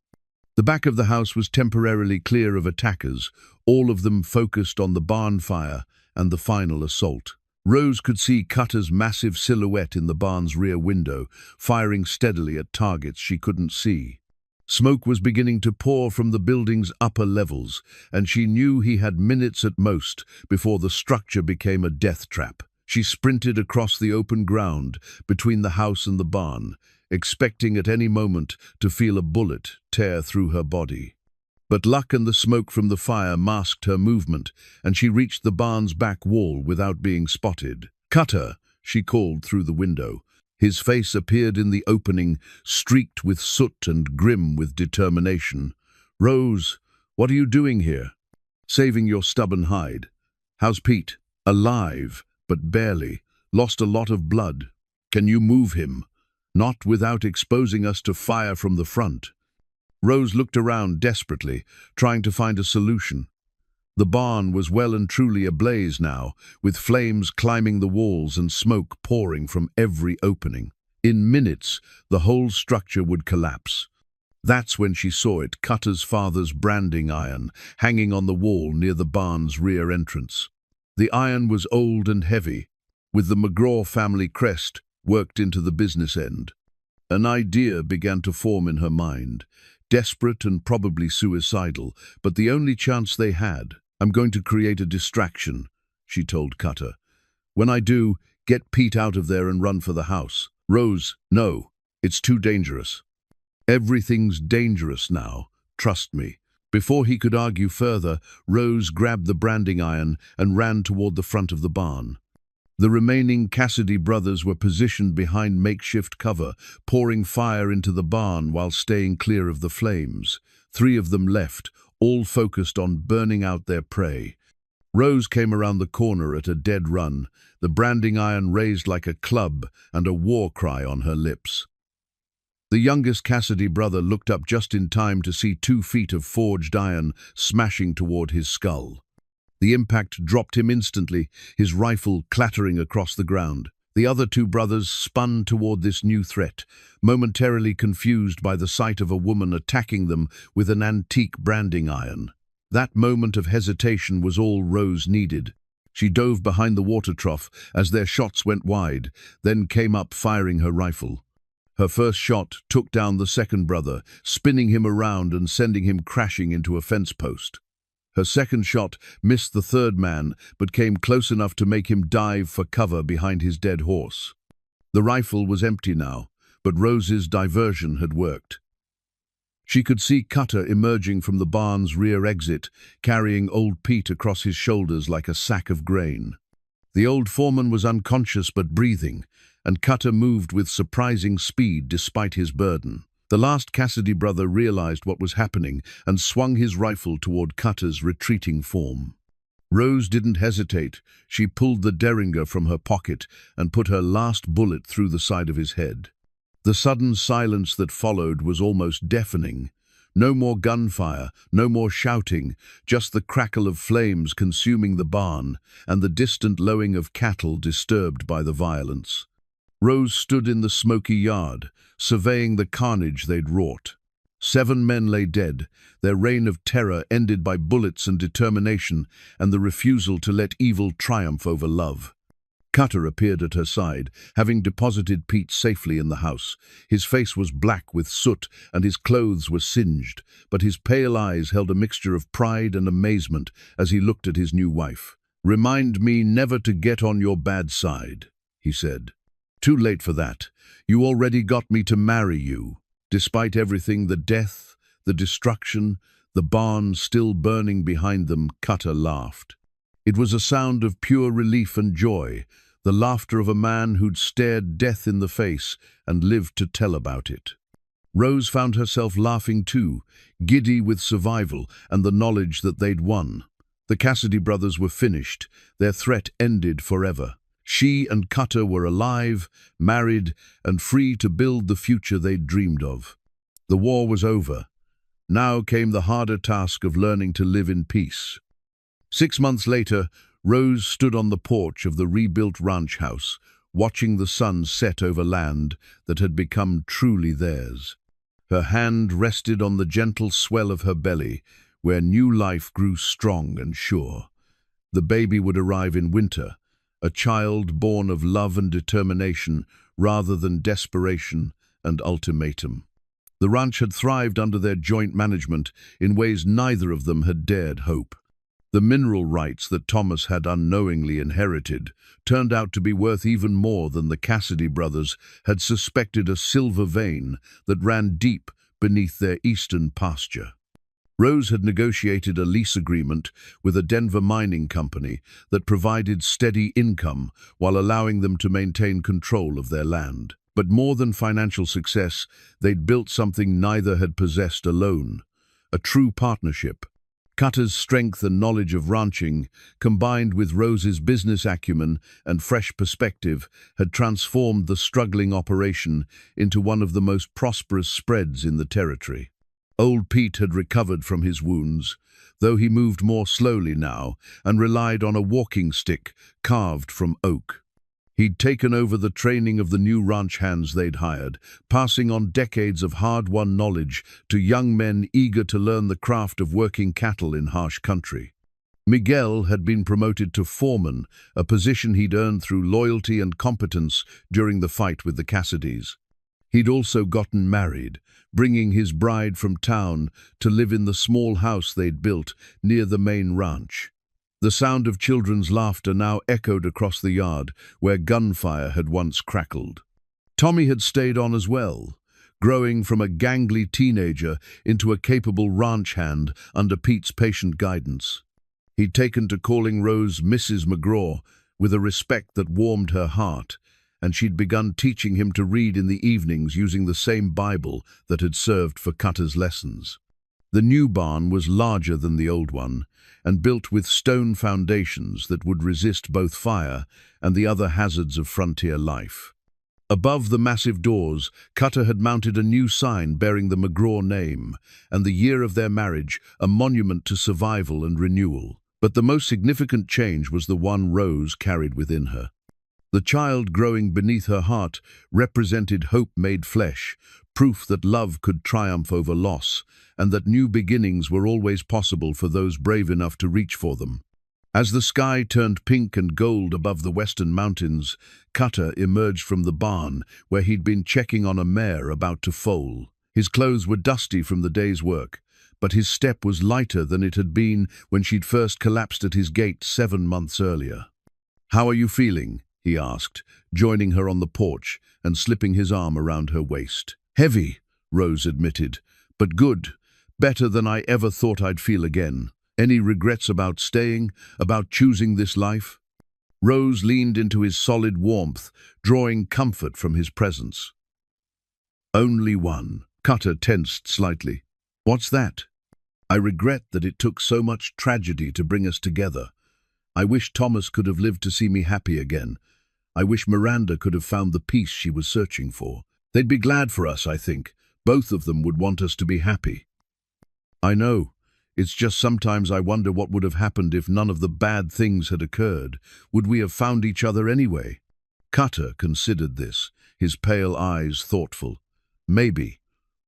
S1: The back of the house was temporarily clear of attackers, all of them focused on the barn fire and the final assault. Rose could see Cutter's massive silhouette in the barn's rear window, firing steadily at targets she couldn't see. Smoke was beginning to pour from the building's upper levels, and she knew he had minutes at most before the structure became a death trap. She sprinted across the open ground between the house and the barn, expecting at any moment to feel a bullet tear through her body. But luck and the smoke from the fire masked her movement, and she reached the barn's back wall without being spotted. "Cutter," she called through the window. His face appeared in the opening, streaked with soot and grim with determination. "Rose, what are you doing here?" "Saving your stubborn hide." "How's Pete?" "Alive, but barely. Lost a lot of blood." "Can you move him?" "Not without exposing us to fire from the front." Rose looked around desperately, trying to find a solution. The barn was well and truly ablaze now, with flames climbing the walls and smoke pouring from every opening. In minutes, the whole structure would collapse. That's when she saw it, Cutter's father's branding iron, hanging on the wall near the barn's rear entrance. The iron was old and heavy, with the McGraw family crest worked into the business end. An idea began to form in her mind. Desperate and probably suicidal, but the only chance they had. "I'm going to create a distraction," she told Cutter. "When I do, get Pete out of there and run for the house." "Rose, no, it's too dangerous." "Everything's dangerous now, trust me." Before he could argue further, Rose grabbed the branding iron and ran toward the front of the barn. The remaining Cassidy brothers were positioned behind makeshift cover, pouring fire into the barn while staying clear of the flames. 3 of them left, all focused on burning out their prey. Rose came around the corner at a dead run, the branding iron raised like a club and a war cry on her lips. The youngest Cassidy brother looked up just in time to see 2 feet of forged iron smashing toward his skull. The impact dropped him instantly, his rifle clattering across the ground. The other 2 brothers spun toward this new threat, momentarily confused by the sight of a woman attacking them with an antique branding iron. That moment of hesitation was all Rose needed. She dove behind the water trough as their shots went wide, then came up firing her rifle. Her first shot took down the second brother, spinning him around and sending him crashing into a fence post. Her second shot missed the third man, but came close enough to make him dive for cover behind his dead horse. The rifle was empty now, but Rose's diversion had worked. She could see Cutter emerging from the barn's rear exit, carrying old Pete across his shoulders like a sack of grain. The old foreman was unconscious but breathing, and Cutter moved with surprising speed despite his burden. The last Cassidy brother realized what was happening and swung his rifle toward Cutter's retreating form. Rose didn't hesitate. She pulled the Derringer from her pocket and put her last bullet through the side of his head. The sudden silence that followed was almost deafening. No more gunfire, no more shouting, just the crackle of flames consuming the barn and the distant lowing of cattle disturbed by the violence. Rose stood in the smoky yard, surveying the carnage they'd wrought. 7 men lay dead, their reign of terror ended by bullets and determination and the refusal to let evil triumph over love. Cutter appeared at her side, having deposited Pete safely in the house. His face was black with soot and his clothes were singed, but his pale eyes held a mixture of pride and amazement as he looked at his new wife. "Remind me never to get on your bad side," he said. "Too late for that. You already got me to marry you. Despite everything, the death, the destruction, The barn still burning behind them, Cutter laughed. It was a sound of pure relief and joy, the laughter of a man who'd stared death in the face and lived to tell about it. Rose found herself laughing too, giddy with survival and the knowledge that they'd won. The Cassidy brothers were finished, their threat ended forever. She and Cutter were alive, married, and free to build the future they'd dreamed of. The war was over. Now came the harder task of learning to live in peace. 6 months later, Rose stood on the porch of the rebuilt ranch house, watching the sun set over land that had become truly theirs. Her hand rested on the gentle swell of her belly, where new life grew strong and sure. The baby would arrive in winter, a child born of love and determination rather than desperation and ultimatum. The ranch had thrived under their joint management in ways neither of them had dared hope. The mineral rights that Thomas had unknowingly inherited turned out to be worth even more than the Cassidy brothers had suspected, a silver vein that ran deep beneath their eastern pasture. Rose had negotiated a lease agreement with a Denver mining company that provided steady income while allowing them to maintain control of their land. But more than financial success, they'd built something neither had possessed alone, a true partnership. Cutter's strength and knowledge of ranching, combined with Rose's business acumen and fresh perspective, had transformed the struggling operation into one of the most prosperous spreads in the territory. Old Pete had recovered from his wounds, though he moved more slowly now and relied on a walking stick carved from oak. He'd taken over the training of the new ranch hands they'd hired, passing on decades of hard-won knowledge to young men eager to learn the craft of working cattle in harsh country. Miguel had been promoted to foreman, a position he'd earned through loyalty and competence during the fight with the Cassidys. He'd also gotten married, bringing his bride from town to live in the small house they'd built near the main ranch. The sound of children's laughter now echoed across the yard where gunfire had once crackled. Tommy had stayed on as well, growing from a gangly teenager into a capable ranch hand under Pete's patient guidance. He'd taken to calling Rose Mrs. McGraw with a respect that warmed her heart, and she'd begun teaching him to read in the evenings using the same Bible that had served for Cutter's lessons. The new barn was larger than the old one, and built with stone foundations that would resist both fire and the other hazards of frontier life. Above the massive doors, Cutter had mounted a new sign bearing the McGraw name, and the year of their marriage, a monument to survival and renewal. But the most significant change was the one Rose carried within her. The child growing beneath her heart represented hope made flesh, proof that love could triumph over loss, and that new beginnings were always possible for those brave enough to reach for them. As the sky turned pink and gold above the western mountains, Cutter emerged from the barn where he'd been checking on a mare about to foal. His clothes were dusty from the day's work, but his step was lighter than it had been when she'd first collapsed at his gate 7 months earlier. "How are you feeling?" he asked, joining her on the porch and slipping his arm around her waist. "Heavy," Rose admitted, "but good. Better than I ever thought I'd feel again. Any regrets about staying, about choosing this life?" Rose leaned into his solid warmth, drawing comfort from his presence. "Only one." Cutter tensed slightly. "What's that?" "I regret that it took so much tragedy to bring us together. I wish Thomas could have lived to see me happy again. I wish Miranda could have found the peace she was searching for. They'd be glad for us, I think. Both of them would want us to be happy." "I know. It's just sometimes I wonder what would have happened if none of the bad things had occurred. Would we have found each other anyway?" Cutter considered this, his pale eyes thoughtful. "Maybe.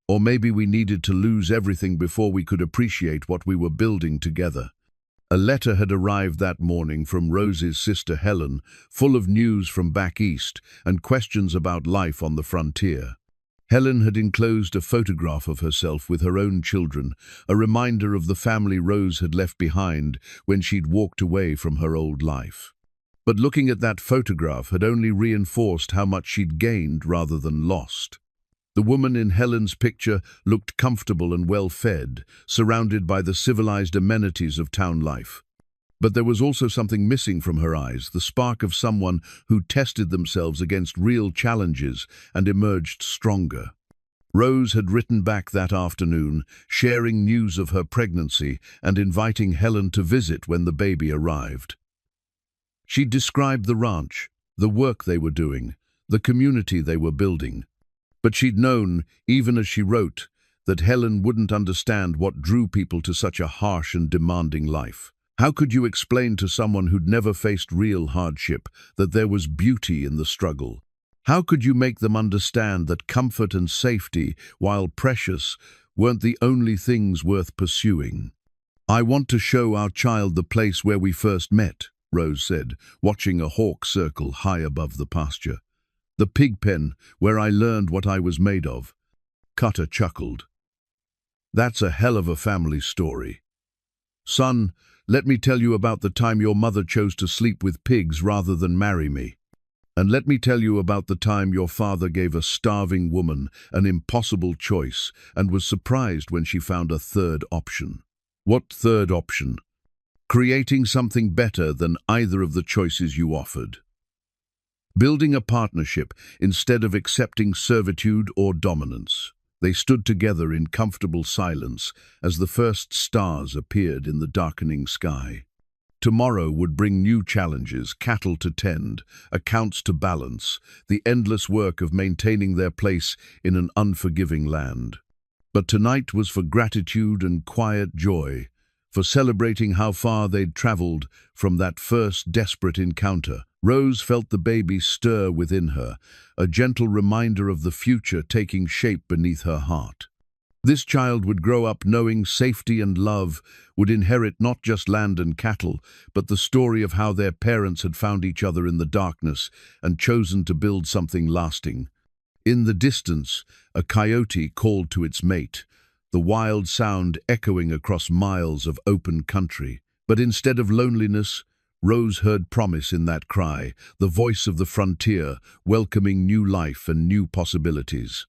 S1: Or maybe we needed to lose everything before we could appreciate what we were building together." A letter had arrived that morning from Rose's sister Helen, full of news from back east and questions about life on the frontier. Helen had enclosed a photograph of herself with her own children, a reminder of the family Rose had left behind when she'd walked away from her old life. But looking at that photograph had only reinforced how much she'd gained rather than lost. The woman in Helen's picture looked comfortable and well-fed, surrounded by the civilized amenities of town life. But there was also something missing from her eyes, the spark of someone who tested themselves against real challenges and emerged stronger. Rose had written back that afternoon, sharing news of her pregnancy and inviting Helen to visit when the baby arrived. She described the ranch, the work they were doing, the community they were building. But she'd known, even as she wrote, that Helen wouldn't understand what drew people to such a harsh and demanding life. How could you explain to someone who'd never faced real hardship that there was beauty in the struggle? How could you make them understand that comfort and safety, while precious, weren't the only things worth pursuing? "I want to show our child the place where we first met," Rose said, watching a hawk circle high above the pasture. "The pig pen, where I learned what I was made of." Cutter chuckled. "That's a hell of a family story. Son, let me tell you about the time your mother chose to sleep with pigs rather than marry me. And let me tell you about the time your father gave a starving woman an impossible choice and was surprised when she found a third option." "What third option?" "Creating something better than either of the choices you offered. Building a partnership instead of accepting servitude or dominance." They stood together in comfortable silence as the first stars appeared in the darkening sky. Tomorrow would bring new challenges, cattle to tend, accounts to balance, the endless work of maintaining their place in an unforgiving land. But tonight was for gratitude and quiet joy, for celebrating how far they'd traveled from that first desperate encounter. Rose felt the baby stir within her, a gentle reminder of the future taking shape beneath her heart. This child would grow up knowing safety and love, would inherit not just land and cattle, but the story of how their parents had found each other in the darkness and chosen to build something lasting. In the distance, a coyote called to its mate, the wild sound echoing across miles of open country. But instead of loneliness, Rose heard promise in that cry, the voice of the frontier, welcoming new life and new possibilities.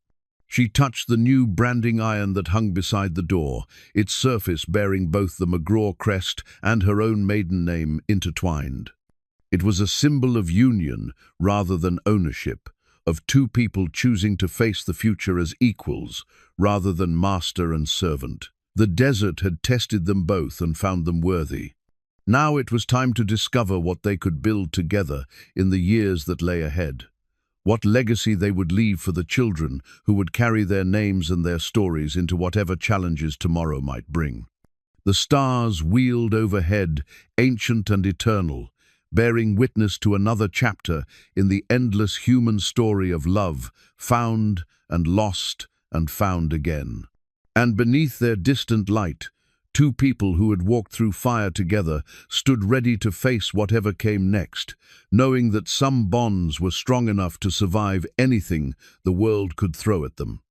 S1: She touched the new branding iron that hung beside the door, its surface bearing both the McGraw crest and her own maiden name intertwined. It was a symbol of union rather than ownership, of two people choosing to face the future as equals rather than master and servant. The desert had tested them both and found them worthy. Now it was time to discover what they could build together in the years that lay ahead. What legacy they would leave for the children who would carry their names and their stories into whatever challenges tomorrow might bring. The stars wheeled overhead, ancient and eternal, bearing witness to another chapter in the endless human story of love, found and lost and found again. And beneath their distant light, two people who had walked through fire together stood ready to face whatever came next, knowing that some bonds were strong enough to survive anything the world could throw at them.